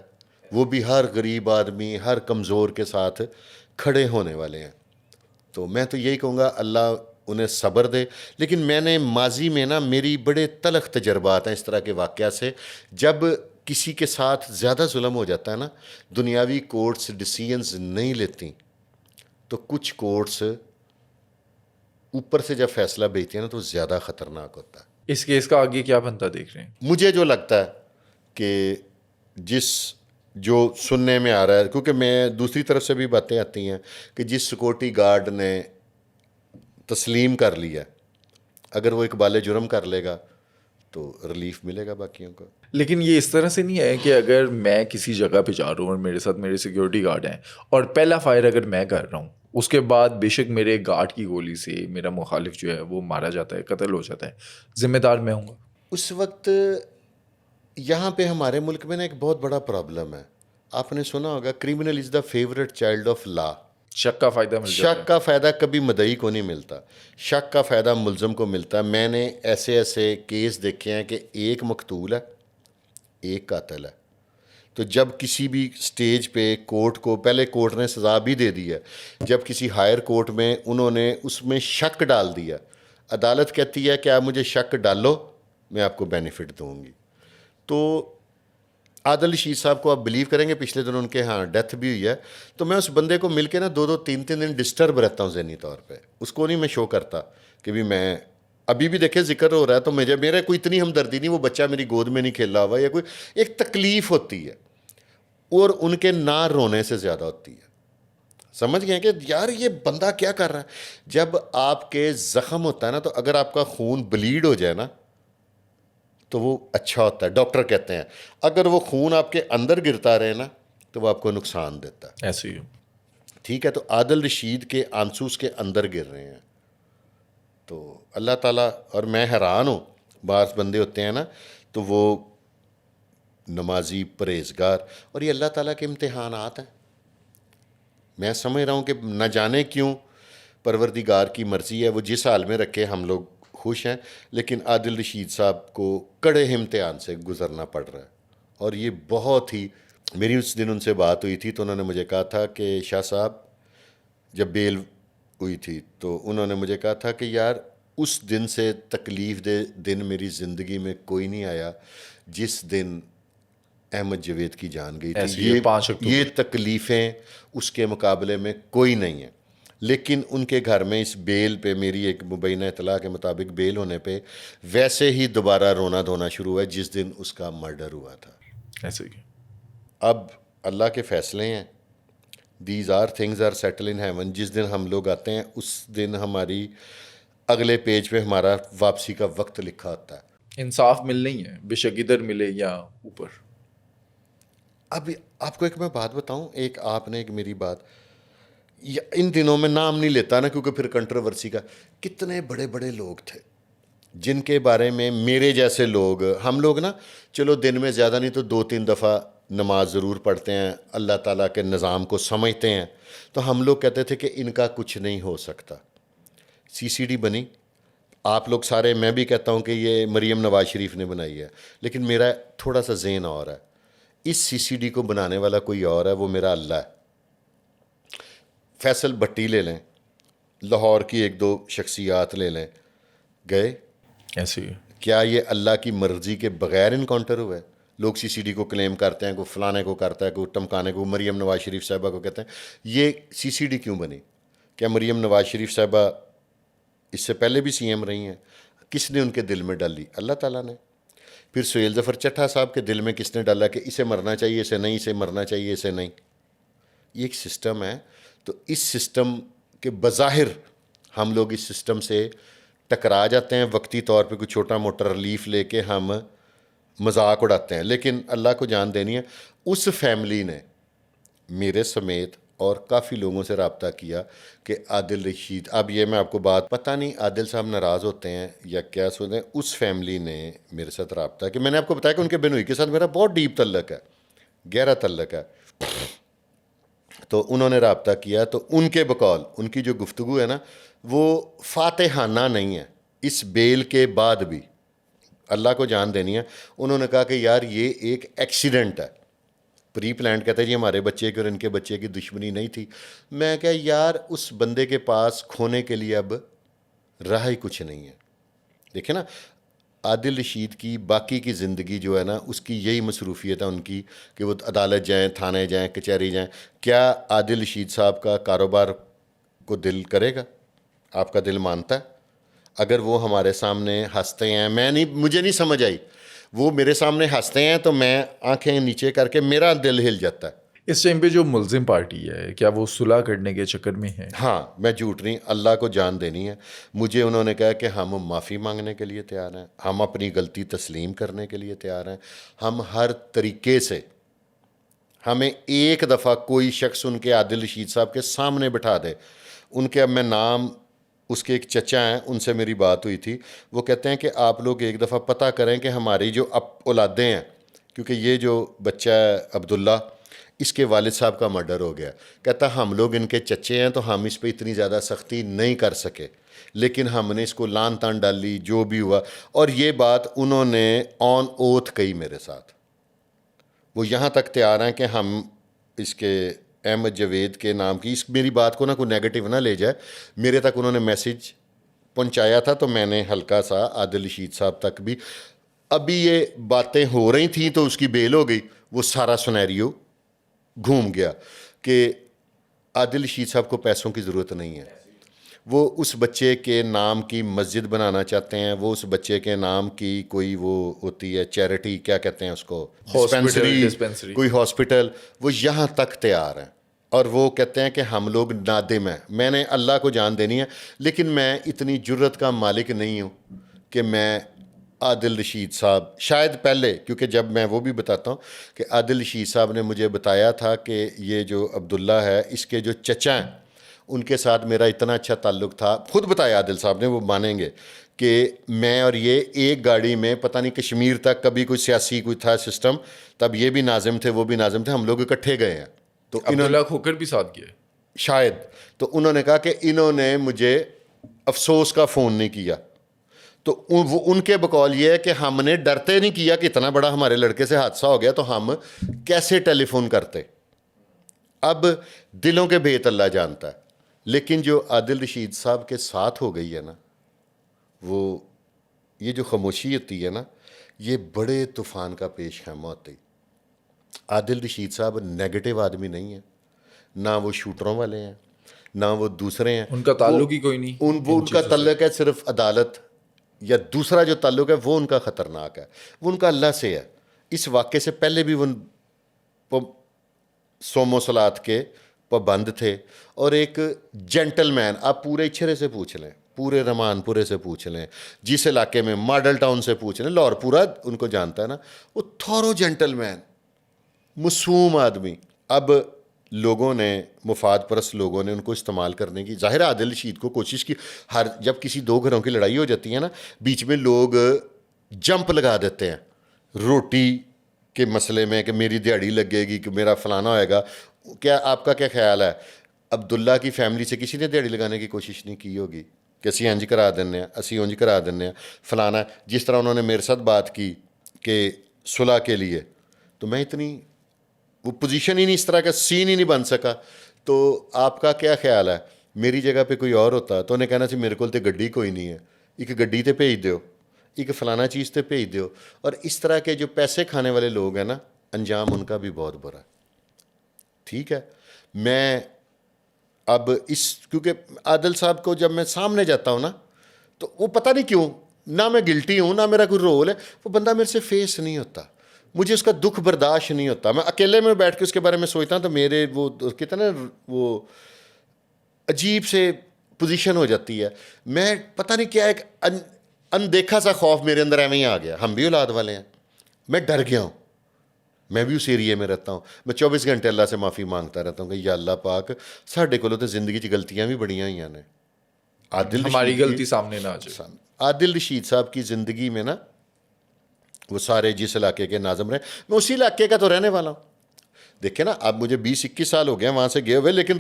وہ بھی ہر غریب آدمی, ہر کمزور کے ساتھ کھڑے ہونے والے ہیں. تو میں تو یہی کہوں گا اللہ انہیں صبر دے. لیکن میں نے ماضی میں نا, میری بڑے تلخ تجربات ہیں اس طرح کے واقعہ سے, جب کسی کے ساتھ زیادہ ظلم ہو جاتا ہے نا, دنیاوی کورٹس ڈیسیژنز نہیں لیتی, تو کچھ کورٹس اوپر سے جب فیصلہ بھیجتی ہیں نا تو زیادہ خطرناک ہوتا ہے. اس کیس کا آگے کیا بنتا دیکھ رہے ہیں؟ مجھے جو لگتا ہے کہ جو سننے میں آ رہا ہے, کیونکہ میں دوسری طرف سے بھی باتیں آتی ہیں کہ جس سیکورٹی گارڈ نے تسلیم کر لیا, اگر وہ اقبال جرم کر لے گا تو ریلیف ملے گا باقیوں کو. لیکن یہ اس طرح سے نہیں ہے کہ اگر میں کسی جگہ پہ جا رہا ہوں اور میرے ساتھ میرے سیکیورٹی گارڈ ہیں, اور پہلا فائر اگر میں کر رہا ہوں, اس کے بعد بے شک میرے گارڈ کی گولی سے میرا مخالف جو ہے وہ مارا جاتا ہے, قتل ہو جاتا ہے, ذمہ دار میں ہوں گا. اس وقت یہاں پہ ہمارے ملک میں نا ایک بہت بڑا پرابلم ہے. آپ نے سنا ہوگا criminal is the favourite child of law. شک کا فائدہ مل جاتا ہے. شک کا فائدہ کبھی مدعی کو نہیں ملتا, شک کا فائدہ ملزم کو ملتا ہے. میں نے ایسے کیس دیکھے ہیں کہ ایک مقتول ہے, ایک قاتل ہے. تو جب کسی بھی سٹیج پہ کورٹ کو, پہلے کورٹ نے سزا بھی دے دی ہے, جب کسی ہائر کورٹ میں انہوں نے اس میں شک ڈال دیا, عدالت کہتی ہے کہ آپ مجھے شک ڈالو, میں آپ کو بینیفٹ دوں گی. تو عادل رشید صاحب کو آپ بلیو کریں گے, پچھلے دن ان کے ہاں ڈیتھ بھی ہوئی ہے, تو میں اس بندے کو مل کے نا 2-3 دن ڈسٹرب رہتا ہوں ذہنی طور پہ. اس کو نہیں میں شو کرتا کہ بھی میں ابھی بھی دیکھیں ذکر ہو رہا ہے تو میرا کوئی اتنی ہمدردی نہیں, وہ بچہ میری گود میں نہیں کھیلا ہوا, یا کوئی ایک تکلیف ہوتی ہے, اور ان کے نہ رونے سے زیادہ ہوتی ہے. سمجھ گئے کہ یار یہ بندہ کیا کر رہا ہے. جب آپ کے زخم ہوتا ہے نا, تو اگر آپ کا خون بلیڈ ہو جائے نا تو وہ اچھا ہوتا ہے. ڈاکٹر کہتے ہیں اگر وہ خون آپ کے اندر گرتا رہے نا تو وہ آپ کو نقصان دیتا ہے. ایسے ہی ٹھیک ہے. تو عادل رشید کے آنسو اس کے اندر گر رہے ہیں. تو اللہ تعالیٰ, اور میں حیران ہوں, بعض بندے ہوتے ہیں نا تو وہ نمازی, پرہیزگار, اور یہ اللہ تعالیٰ کے امتحانات ہیں. میں سمجھ رہا ہوں کہ نہ جانے کیوں پروردگار کی مرضی ہے, وہ جس حال میں رکھے ہم لوگ خوش ہیں, لیکن عادل رشید صاحب کو کڑے امتحان سے گزرنا پڑ رہا ہے. اور یہ بہت ہی, میری اس دن ان سے بات ہوئی تھی تو انہوں نے مجھے کہا تھا کہ شاہ صاحب, جب بیل ہوئی تھی تو انہوں نے مجھے کہا تھا کہ یار اس دن سے تکلیف دہ دن میری زندگی میں کوئی نہیں آیا جس دن احمد جوید کی جان گئی تھی. یہ تکلیفیں اس کے مقابلے میں کوئی نہیں ہیں. لیکن ان کے گھر میں اس بیل پہ, میری ایک مبینہ اطلاع کے مطابق بیل ہونے پہ ویسے ہی دوبارہ رونا دھونا شروع ہوا جس دن اس کا مرڈر ہوا تھا. ایسے ہی. اب اللہ کے فیصلے ہیں, these are things are settled in heaven. جس دن ہم لوگ آتے ہیں اس دن ہماری اگلے پیج پہ ہمارا واپسی کا وقت لکھا ہوتا ہے. انصاف ملنا ہی ہے، بے شک ادھر ملے یا اوپر. اب آپ کو ایک میں بات بتاؤں، ایک آپ نے ایک میری بات ان دنوں میں نام نہیں لیتا نا کیونکہ پھر کنٹروورسی کا، کتنے بڑے بڑے لوگ تھے جن کے بارے میں میرے جیسے لوگ، ہم لوگ نا چلو دن میں زیادہ نہیں تو 2-3 دفعہ نماز ضرور پڑھتے ہیں، اللہ تعالیٰ کے نظام کو سمجھتے ہیں، تو ہم لوگ کہتے تھے کہ ان کا کچھ نہیں ہو سکتا. CCD بنی، آپ لوگ سارے، میں بھی کہتا ہوں کہ یہ مریم نواز شریف نے بنائی ہے، لیکن میرا تھوڑا سا ذہن اور ہے. اس CCD کو بنانے والا کوئی اور ہے، وہ میرا اللہ ہے. فیصل بھٹی لے لیں، لاہور کی 1-2 شخصیات لے لیں، گئے ایسے ہی کیا یہ اللہ کی مرضی کے بغیر انکاؤنٹر ہوا ہے؟ لوگ CCD کو کلیم کرتے ہیں، کوئی فلانے کو کرتا ہے، کوئی ٹمکانے کو، مریم نواز شریف صاحبہ کو کہتے ہیں. یہ CCD کیوں بنی؟ کیا مریم نواز شریف صاحبہ اس سے پہلے بھی CM رہی ہیں؟ کس نے ان کے دل میں ڈالی؟ اللہ تعالیٰ نے. پھر سہیل ظفر چٹھا صاحب کے دل میں کس نے ڈالا کہ اسے مرنا چاہیے، اسے نہیں، اسے مرنا چاہیے، اسے نہیں؟ یہ ایک سسٹم ہے. تو اس سسٹم کے بظاہر ہم لوگ اس سسٹم سے ٹکرا جاتے ہیں، وقتی طور پہ کوئی چھوٹا موٹا ریلیف لے کے ہم مذاق اڑاتے ہیں. لیکن اللہ کو جان دینی ہے، اس فیملی نے میرے سمیت اور کافی لوگوں سے رابطہ کیا کہ عادل رشید، اب یہ میں آپ کو بات پتہ نہیں عادل صاحب ناراض ہوتے ہیں یا کیا سوچتے ہیں، اس فیملی نے میرے ساتھ رابطہ کہ میں نے آپ کو بتایا کہ ان کے بنوئی کے ساتھ میرا بہت ڈیپ تعلق ہے، گہرا تعلق ہے. تو انہوں نے رابطہ کیا، تو ان کے بقول ان کی جو گفتگو ہے نا وہ فاتحانہ نہیں ہے. اس بیل کے بعد بھی اللہ کو جان دینی ہے، انہوں نے کہا کہ یار یہ ایک ایکسیڈنٹ ہے، پری پلانڈ. کہتے ہیں جی ہمارے بچے کی اور ان کے بچے کی دشمنی نہیں تھی. میں کہا یار اس بندے کے پاس کھونے کے لیے اب راہ ہی کچھ نہیں ہے. دیکھیں نا عادل رشید کی باقی کی زندگی جو ہے نا اس کی یہی مصروفیت ہے ان کی کہ وہ عدالت جائیں، تھانے جائیں، کچہری جائیں. کیا عادل رشید صاحب کا کاروبار کو دل کرے گا؟ آپ کا دل مانتا ہے؟ اگر وہ ہمارے سامنے ہنستے ہیں، مجھے نہیں سمجھ آئی، وہ میرے سامنے ہنستے ہیں تو میں آنکھیں نیچے کر کے میرا دل ہل جاتا ہے. اس ٹائم پہ جو ملزم پارٹی ہے کیا وہ صلح کرنے کے چکر میں ہے؟ ہاں میں جھوٹ نہیں، اللہ کو جان دینی ہے. مجھے انہوں نے کہا کہ ہم معافی مانگنے کے لیے تیار ہیں، ہم اپنی غلطی تسلیم کرنے کے لیے تیار ہیں، ہم ہر طریقے سے، ہمیں ایک دفعہ کوئی شخص ان کے عادل رشید صاحب کے سامنے بٹھا دے. ان کے اب میں نام، اس کے ایک چچا ہیں، ان سے میری بات ہوئی تھی، وہ کہتے ہیں کہ آپ لوگ ایک دفعہ پتہ کریں کہ ہماری جو اولادیں ہیں، کیونکہ یہ جو بچہ ہے عبداللہ، اس کے والد صاحب کا مرڈر ہو گیا. کہتا ہم لوگ ان کے چچے ہیں تو ہم اس پہ اتنی زیادہ سختی نہیں کر سکے، لیکن ہم نے اس کو لان تان ڈالی جو بھی ہوا. اور یہ بات انہوں نے آن اوتھ کہی میرے ساتھ. وہ یہاں تک تیار ہیں کہ ہم اس کے احمد جاوید کے نام کی، اس میری بات کو نہ کوئی نیگیٹو نہ لے جائے، میرے تک انہوں نے میسیج پہنچایا تھا تو میں نے ہلکا سا عادل رشید صاحب تک بھی، ابھی یہ باتیں ہو رہی تھیں تو اس کی بیل ہو گئی، وہ سارا سنیریو گھوم گیا کہ عادل رشید صاحب کو پیسوں کی ضرورت نہیں ہے. وہ اس بچے کے نام کی مسجد بنانا چاہتے ہیں، وہ اس بچے کے نام کی کوئی وہ ہوتی ہے چیریٹی، کیا کہتے ہیں اس کو، ڈسپینسری، کوئی ہاسپٹل، وہ یہاں تک تیار ہیں. اور وہ کہتے ہیں کہ ہم لوگ نادم ہیں. میں نے اللہ کو جان دینی ہے، لیکن میں اتنی جرت کا مالک نہیں ہوں کہ میں عادل رشید صاحب، شاید پہلے، کیونکہ جب میں وہ بھی بتاتا ہوں کہ عادل رشید صاحب نے مجھے بتایا تھا کہ یہ جو عبداللہ ہے اس کے جو چچا ہیں ان کے ساتھ میرا اتنا اچھا تعلق تھا، خود بتایا عادل صاحب نے، وہ مانیں گے کہ میں اور یہ ایک گاڑی میں پتہ نہیں کشمیر تک، کبھی کوئی سیاسی کوئی تھا سسٹم، تب یہ بھی ناظم تھے وہ بھی ناظم تھے، ہم لوگ اکٹھے گئے ہیں. تو عبداللہ کھوکر بھی ساتھ گئے شاید. تو انہوں نے کہا کہ انہوں نے مجھے افسوس کا فون نہیں کیا. تو وہ ان کے بقول یہ ہے کہ ہم نے ڈرتے نہیں کیا کہ اتنا بڑا ہمارے لڑکے سے حادثہ ہو گیا تو ہم کیسے ٹیلی فون کرتے. اب دلوں کے بھیت اللہ جانتا ہے. لیکن جو عادل رشید صاحب کے ساتھ ہو گئی ہے نا، وہ یہ جو خاموشی ہوتی ہے نا، یہ بڑے طوفان کا پیش خیمہ ہوتی. عادل رشید صاحب نیگیٹو آدمی نہیں ہے، نہ وہ شوٹروں والے ہیں، نہ وہ دوسرے ہیں، ان کا تعلق ہی کوئی نہیں. ان کا تعلق ہے صرف عدالت، یا دوسرا جو تعلق ہے وہ ان کا خطرناک ہے، وہ ان کا اللہ سے ہے. اس واقعے سے پہلے بھی وہ سومو سلاد کے پابند تھے اور ایک جینٹل مین. آپ پورے اچھرے سے پوچھ لیں, پورے رمان پورے سے پوچھ لیں, جس علاقے میں ماڈل ٹاؤن سے پوچھ لیں, لاہور پورا ان کو جانتا ہے نا, وہ تھورو جینٹل مین, معصوم آدمی. اب لوگوں نے, مفاد پرست لوگوں نے ان کو استعمال کرنے کی, ظاہر عادل رشید کو کوشش کی. جب کسی دو گھروں کی لڑائی ہو جاتی ہے نا, بیچ میں لوگ جمپ لگا دیتے ہیں روٹی کے مسئلے میں کہ میری دیہڑی لگے گی, کہ میرا فلانا ہوئے گا. کیا آپ کا کیا خیال ہے, عبداللہ کی فیملی سے کسی نے دیہڑی لگانے کی کوشش نہیں کی ہوگی کہ اسی انج کرا دینے ہیں, اسی اونج کرا دینے ہیں فلانا. جس طرح انہوں نے میرے ساتھ بات کی کہ صلح کے لیے, تو میں اتنی وہ پوزیشن ہی نہیں, اس طرح کا سین ہی نہیں بن سکا. تو آپ کا کیا خیال ہے, میری جگہ پہ کوئی اور ہوتا تو انہیں کہنا چاہیے میرے کو تو گڈی کوئی نہیں ہے, ایک گڈی تے بھیج دیو, ایک فلانا چیز تے بھیج دیو. اور اس طرح کے جو پیسے کھانے والے لوگ ہیں نا, انجام ان کا بھی بہت برا ہے. ٹھیک ہے, میں اب کیونکہ عادل صاحب کو جب میں سامنے جاتا ہوں نا, تو وہ پتہ نہیں کیوں, نہ میں گلٹی ہوں نہ میرا کوئی رول ہے, وہ بندہ میرے سے فیس نہیں ہوتا, مجھے اس کا دکھ برداشت نہیں ہوتا. میں اکیلے میں بیٹھ کے اس کے بارے میں سوچتا ہوں تو میرے وہ کہتے ہیں نا, وہ عجیب سے پوزیشن ہو جاتی ہے. میں پتہ نہیں کیا ایک اندیکھا سا خوف میرے اندر ایویں ہی آ گیا. ہم بھی اولاد والے ہیں, میں ڈر گیا ہوں, میں بھی اس ایریے میں رہتا ہوں. میں 24 گھنٹے اللہ سے معافی مانگتا رہتا ہوں کہ یا اللہ پاک ساڈے کولوں تو زندگی چ غلطیاں بھی بڑیاں ہوئی نے. ہماری غلطی سامنے نہ آ جائے. عادل رشید صاحب کی زندگی میں نا, وہ سارے جس علاقے کے ناظم رہے, میں اسی علاقے کا تو رہنے والا ہوں. دیکھیں نا, اب مجھے 20-21 سال ہو گئے وہاں سے گئے ہوئے, لیکن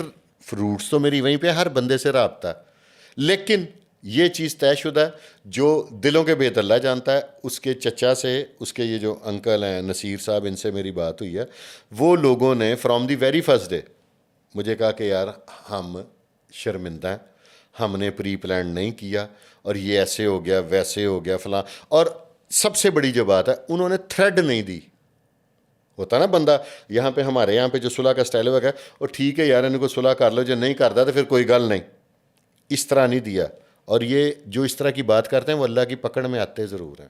فروٹس تو میری وہیں پہ, ہر بندے سے رابطہ. لیکن یہ چیز طے شدہ ہے, جو دلوں کے بھید اللہ جانتا ہے. اس کے چچا سے, اس کے یہ جو انکل ہیں نصیر صاحب, ان سے میری بات ہوئی ہے. وہ لوگوں نے from the very first day مجھے کہا کہ یار ہم شرمندہ ہیں, ہم نے پری پلان نہیں کیا, اور یہ ایسے ہو گیا ویسے ہو گیا فلاں. اور سب سے بڑی جو بات ہے, انہوں نے تھریڈ نہیں دی. ہوتا نا بندہ, یہاں پہ ہمارے یہاں پہ جو صلح کا اسٹائل ہوا ہے, اور ٹھیک ہے یار ان کو صلح کر لو, جو نہیں کرتا تو پھر کوئی گل نہیں, اس طرح نہیں دیا. اور یہ جو اس طرح کی بات کرتے ہیں وہ اللہ کی پکڑ میں آتے ضرور ہیں.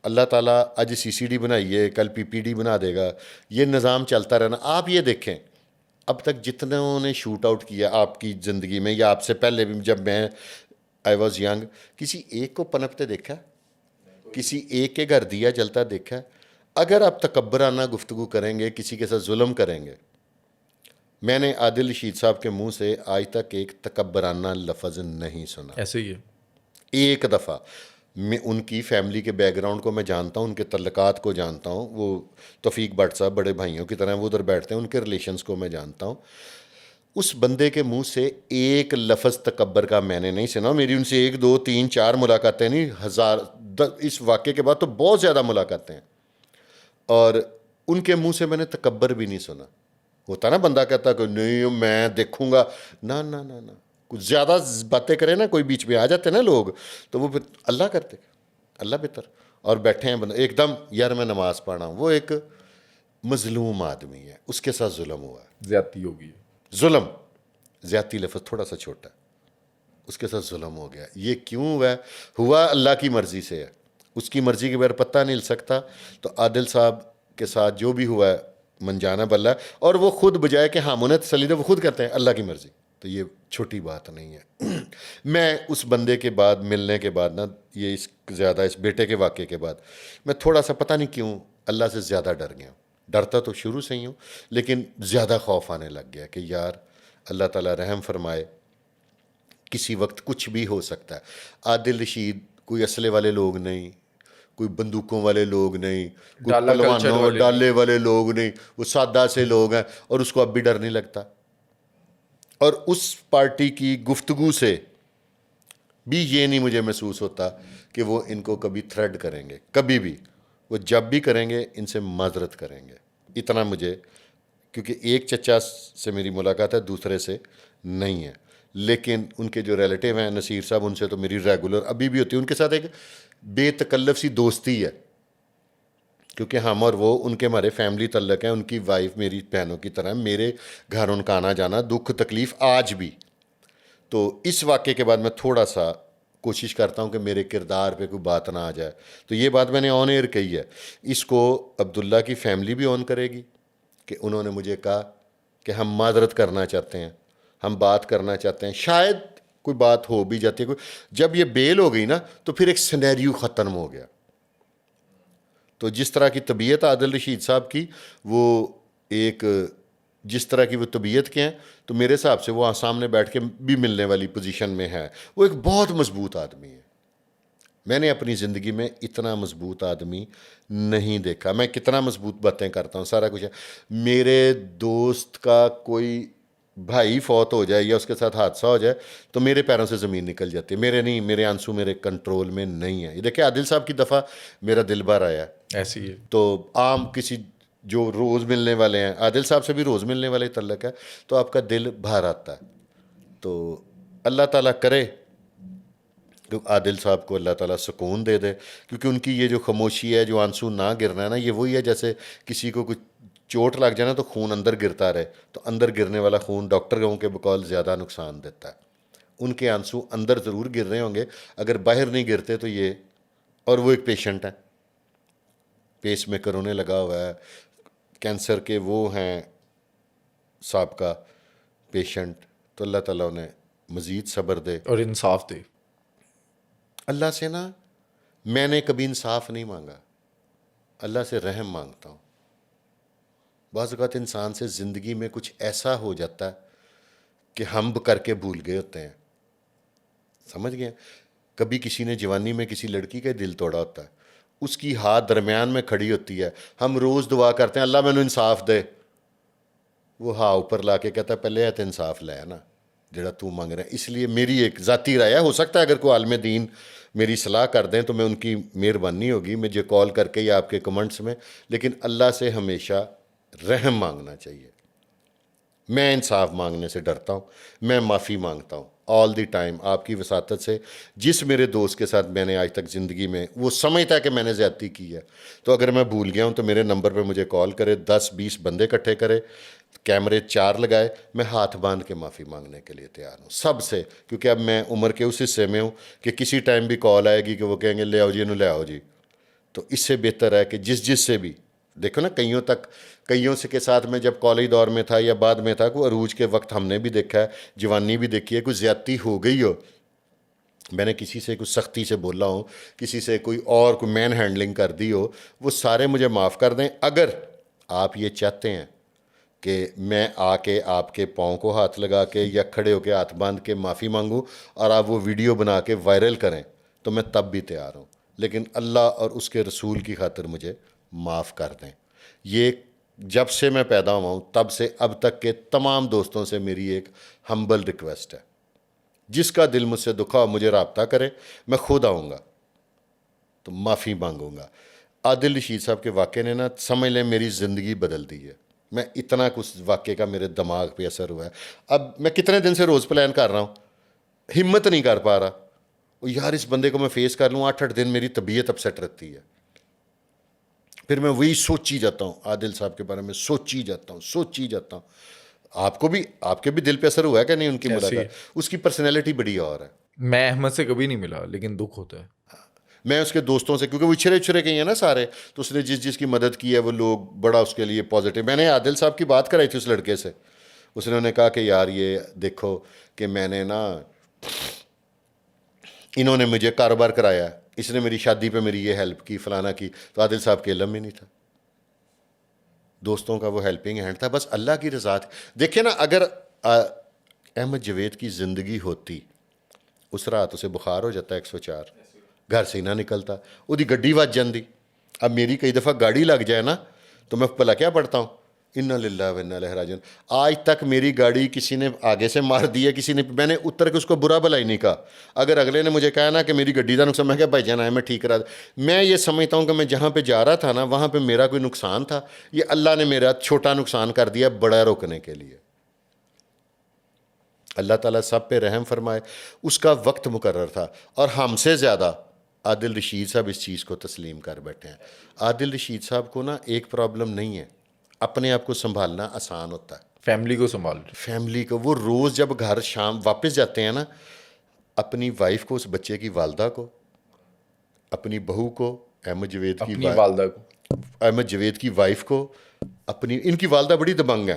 اللہ تعالیٰ آج CCD بنائیے, کل PPD بنا دے گا, یہ نظام چلتا رہنا. آپ یہ دیکھیں, اب تک جتنوں نے شوٹ آؤٹ کیا آپ کی زندگی میں, یا آپ سے پہلے بھی, جب میں آئی واز ینگ, کسی ایک کو پنپتے دیکھا, کسی ایک کے گھر دیا جلتا دیکھا. اگر آپ تکبرانہ گفتگو کریں گے, کسی کے ساتھ ظلم کریں گے, میں نے عادل رشید صاحب کے منہ سے آج تک ایک تکبرانہ لفظ نہیں سنا. ایسے ہی ہے. ایک دفعہ میں ان کی فیملی کے بیک گراؤنڈ کو میں جانتا ہوں, ان کے تعلقات کو جانتا ہوں. وہ توفیق بٹ صاحب بڑے بھائیوں کی طرح وہ ادھر بیٹھتے ہیں, ان کے ریلیشنس کو میں جانتا ہوں. اس بندے کے منہ سے ایک لفظ تکبر کا میں نے نہیں سنا. میری ان سے 1 2 3 4 ملاقاتیں نہیں, 1000. اس واقعے کے بعد تو بہت زیادہ ملاقاتیں ہیں, اور ان کے منہ سے میں نے تکبر بھی نہیں سنا. ہوتا نا بندہ کہتا کہ نہیں میں دیکھوں گا, نہ نہ نہ نہ, کچھ زیادہ باتیں کریں نا, کوئی بیچ میں آ جاتے نا لوگ, تو وہ پھر اللہ کرتے, اللہ بہتر. اور بیٹھے ہیں بندے ایک دم, یار میں نماز پڑھا ہوں. وہ ایک مظلوم آدمی ہے, اس کے ساتھ ظلم ہوا ہے, زیادتی ہوگی. ظلم, زیادتی لفظ تھوڑا سا چھوٹا ہے, اس کے ساتھ ظلم ہو گیا. یہ کیوں ہوا اللہ کی مرضی سے ہے, اس کی مرضی کے بغیر پتہ نہیں ہل سکتا. تو عادل صاحب کے ساتھ جو بھی ہوا ہے منجانا بلّہ, اور وہ خود بجائے کہ ہم انہیں تسلی دے, وہ خود کہتے ہیں اللہ کی مرضی. تو یہ چھوٹی بات نہیں ہے. میں اس بندے کے بعد ملنے کے بعد نا, یہ اس بیٹے کے واقعے کے بعد, میں تھوڑا سا پتہ نہیں کیوں اللہ سے زیادہ ڈر گیا ہوں. ڈرتا تو شروع سے ہی ہوں, لیکن زیادہ خوف آنے لگ گیا کہ یار اللہ تعالیٰ رحم فرمائے, کسی وقت کچھ بھی ہو سکتا ہے. عادل رشید کوئی اسلحے والے لوگ نہیں, کوئی بندوقوں والے لوگ نہیں, کوئی پہلوانوں ڈالے والے لوگ نہیں, وہ سادہ سے لوگ ہیں, اور اس کو اب بھی ڈر نہیں لگتا. اور اس پارٹی کی گفتگو سے بھی یہ نہیں مجھے محسوس ہوتا کہ وہ ان کو کبھی تھریڈ کریں گے, کبھی بھی. وہ جب بھی کریں گے ان سے معذرت کریں گے, اتنا مجھے, کیونکہ ایک چچا سے میری ملاقات ہے, دوسرے سے نہیں ہے. لیکن ان کے جو ریلیٹیو ہیں نصیر صاحب, ان سے تو میری ریگولر ابھی بھی ہوتی ہے. ان کے ساتھ ایک بے تکلف سی دوستی ہے, کیونکہ ہم اور وہ, ان کے ہمارے فیملی تعلق ہیں. ان کی وائف میری بہنوں کی طرح, میرے گھر ان کا آنا جانا, دکھ تکلیف آج بھی. تو اس واقعے کے بعد میں تھوڑا سا کوشش کرتا ہوں کہ میرے کردار پہ کوئی بات نہ آ جائے. تو یہ بات میں نے آن ایئر کہی ہے, اس کو عبداللہ کی فیملی بھی آن کرے گی کہ انہوں نے مجھے کہا کہ ہم معذرت کرنا چاہتے ہیں, ہم بات کرنا چاہتے ہیں, شاید کوئی بات ہو بھی جاتی ہے. جب یہ بیل ہو گئی نا تو پھر ایک سینیریو ختم ہو گیا. تو جس طرح کی طبیعت عادل رشید صاحب کی, وہ ایک جس طرح کی وہ طبیعت کے ہیں, تو میرے حساب سے وہ سامنے بیٹھ کے بھی ملنے والی پوزیشن میں ہے. وہ ایک بہت مضبوط آدمی ہے. میں نے اپنی زندگی میں اتنا مضبوط آدمی نہیں دیکھا. میں کتنا مضبوط باتیں کرتا ہوں, سارا کچھ ہے. میرے دوست کا کوئی بھائی فوت ہو جائے یا اس کے ساتھ حادثہ ہو جائے تو میرے پیروں سے زمین نکل جاتی ہے. میرے نہیں, میرے آنسو میرے کنٹرول میں نہیں ہے. یہ دیکھیں عادل صاحب کی دفعہ میرا دل بھر آیا ایسی ہے. تو عام کسی جو روز ملنے والے ہیں, عادل صاحب سے بھی روز ملنے والے تعلق ہے, تو آپ کا دل بھر آتا ہے. تو اللہ تعالیٰ کرے کہ عادل صاحب کو اللہ تعالیٰ سکون دے دے, کیونکہ ان کی یہ جو خاموشی ہے, جو آنسو نہ گرنا ہے نا, یہ وہی ہے جیسے کسی کو کچھ چوٹ لگ جائے نا تو خون اندر گرتا رہے, تو اندر گرنے والا خون ڈاکٹروں کے بقول زیادہ نقصان دیتا ہے. ان کے آنسو اندر ضرور گر رہے ہوں گے, اگر باہر نہیں گرتے تو یہ, اور وہ ایک پیشنٹ ہے, پیس میکر ہونے لگا ہوا ہے, کینسر کے وہ ہیں سابقہ پیشنٹ, تو اللہ تعالیٰ انہیں مزید صبر دے اور انصاف دے. اللہ سے نا میں نے کبھی انصاف نہیں مانگا, اللہ سے رحم مانگتا ہوں. بعض اوقات انسان سے زندگی میں کچھ ایسا ہو جاتا ہے کہ ہم کر کے بھول گئے ہوتے ہیں, سمجھ گئے. کبھی کسی نے جوانی میں کسی لڑکی کا دل توڑا ہوتا ہے, اس کی ہاتھ درمیان میں کھڑی ہوتی ہے, ہم روز دعا کرتے ہیں اللہ مینوں انصاف دے, وہ ہاں اوپر لا کے کہتا ہے پہلے ہے تو انصاف لے نا جڑا تو مانگ رہا ہے. اس لیے میری ایک ذاتی رائے ہے, ہو سکتا ہے اگر کوئی عالم دین میری صلاح کر دیں تو میں ان کی مہربانی ہوگی مجھے کال کر کے یا آپ کے کمنٹس میں, لیکن اللہ سے ہمیشہ رحم مانگنا چاہیے. میں انصاف مانگنے سے ڈرتا ہوں, میں معافی مانگتا ہوں آل دی ٹائم. آپ کی وساطت سے جس میرے دوست کے ساتھ میں نے آج تک زندگی میں, وہ سمجھتا ہے کہ میں نے زیادتی کی ہے, تو اگر میں بھول گیا ہوں تو میرے نمبر پہ مجھے کال کرے, 10-20 بندے اکٹھے کرے, کیمرے 4 لگائے, میں ہاتھ باندھ کے معافی مانگنے کے لیے تیار ہوں سب سے. کیونکہ اب میں عمر کے اس حصے میں ہوں کہ کسی ٹائم بھی کال آئے گی کہ وہ کہیں گے لے آؤ جی انہوں لے آؤ جی. تو اس سے بہتر ہے کہ جس سے بھی دیکھو نا, کئیوں سے کے ساتھ میں جب کالج دور میں تھا یا بعد میں تھا, کوئی عروج کے وقت ہم نے بھی دیکھا ہے, جوانی بھی دیکھی ہے, کوئی زیادتی ہو گئی ہو, میں نے کسی سے کوئی سختی سے بولا ہوں, کسی سے کوئی اور کوئی مین ہینڈلنگ کر دی ہو, وہ سارے مجھے معاف کر دیں. اگر آپ یہ چاہتے ہیں کہ میں آ کے آپ کے پاؤں کو ہاتھ لگا کے یا کھڑے ہو کے ہاتھ باندھ کے معافی مانگوں اور آپ وہ ویڈیو بنا کے وائرل کریں, تو میں تب بھی تیار ہوں. لیکن اللہ اور اس کے رسول کی خاطر مجھے معاف کر دیں. یہ جب سے میں پیدا ہوا ہوں تب سے اب تک کے تمام دوستوں سے میری ایک ہمبل ریکویسٹ ہے, جس کا دل مجھ سے دکھا ہو مجھے رابطہ کرے, میں خود آؤں گا تو معافی مانگوں گا. عادل رشید صاحب کے واقعے نے نا سمجھ لیں میری زندگی بدل دی ہے. میں اتنا کچھ واقعے کا میرے دماغ پہ اثر ہوا ہے. اب میں کتنے دن سے روز پلان کر رہا ہوں, ہمت نہیں کر پا رہا, یار اس بندے کو میں فیس کر لوں. 8 دن میری طبیعت اپسیٹ رہتی ہے, پھر میں وہی سوچی جاتا ہوں, عادل صاحب کے بارے میں سوچی جاتا ہوں. آپ کو بھی, آپ کے بھی دل پہ اثر ہوا ہے کہ نہیں ان کی ملاقات؟ اس کی پرسنالٹی بڑی اور ہے. میں احمد سے کبھی نہیں ملا لیکن دکھ ہوتا ہے. میں اس کے دوستوں سے, کیونکہ وہ چھرے گئے ہیں نا سارے, تو اس نے جس کی مدد کی ہے وہ لوگ بڑا اس کے لیے پازیٹیو. میں نے عادل صاحب کی بات کرائی تھی اس لڑکے سے, اس نے کہا کہ یار یہ دیکھو کہ میں نے نا, انہوں نے مجھے کاروبار کرایا, اس نے میری شادی پہ میری یہ ہیلپ کی فلانا کی, تو عادل صاحب کے علم ہی نہیں تھا. دوستوں کا وہ ہیلپنگ ہینڈ تھا, بس اللہ کی رضا تھی. دیکھیں نا, اگر احمد جوید کی زندگی ہوتی, اس رات اسے بخار ہو جاتا 104, گھر سے ہی نہ نکلتا, وہی گڈی وج جاندی. اب میری کئی دفعہ گاڑی لگ جائے نا تو میں بھلا کیا پڑھتا ہوں, انا للہ و انا الیہ راجعون. آج تک میری گاڑی کسی نے آگے سے مار دی ہے, کسی نے, میں نے اتر کے اس کو برا بھلا ہی نہیں کہا. اگر اگلے نے مجھے کہا نا کہ میری گڈی کا نقصان, میں کہا بھائی جان آئے میں ٹھیک کرا دوں. میں یہ سمجھتا ہوں کہ میں جہاں پہ جا رہا تھا نا وہاں پہ میرا کوئی نقصان تھا, یہ اللہ نے میرا چھوٹا نقصان کر دیا بڑا روکنے کے لیے. اللہ تعالیٰ سب پہ رحم فرمائے. اس کا وقت مقرر تھا, اور ہم سے زیادہ عادل رشید صاحب اس چیز کو تسلیم کر بیٹھے ہیں. عادل رشید صاحب کو نا ایک پرابلم نہیں ہے, اپنے آپ کو سنبھالنا آسان ہوتا ہے. فیملی کو سنبھال رہے, فیملی کو, وہ روز جب گھر شام واپس جاتے ہیں نا, اپنی وائف کو, اس بچے کی والدہ کو, اپنی بہو کو, احمد جوید کی اپنی والدہ کو, احمد جوید کی وائف کو, اپنی, ان کی والدہ بڑی دبنگ ہے,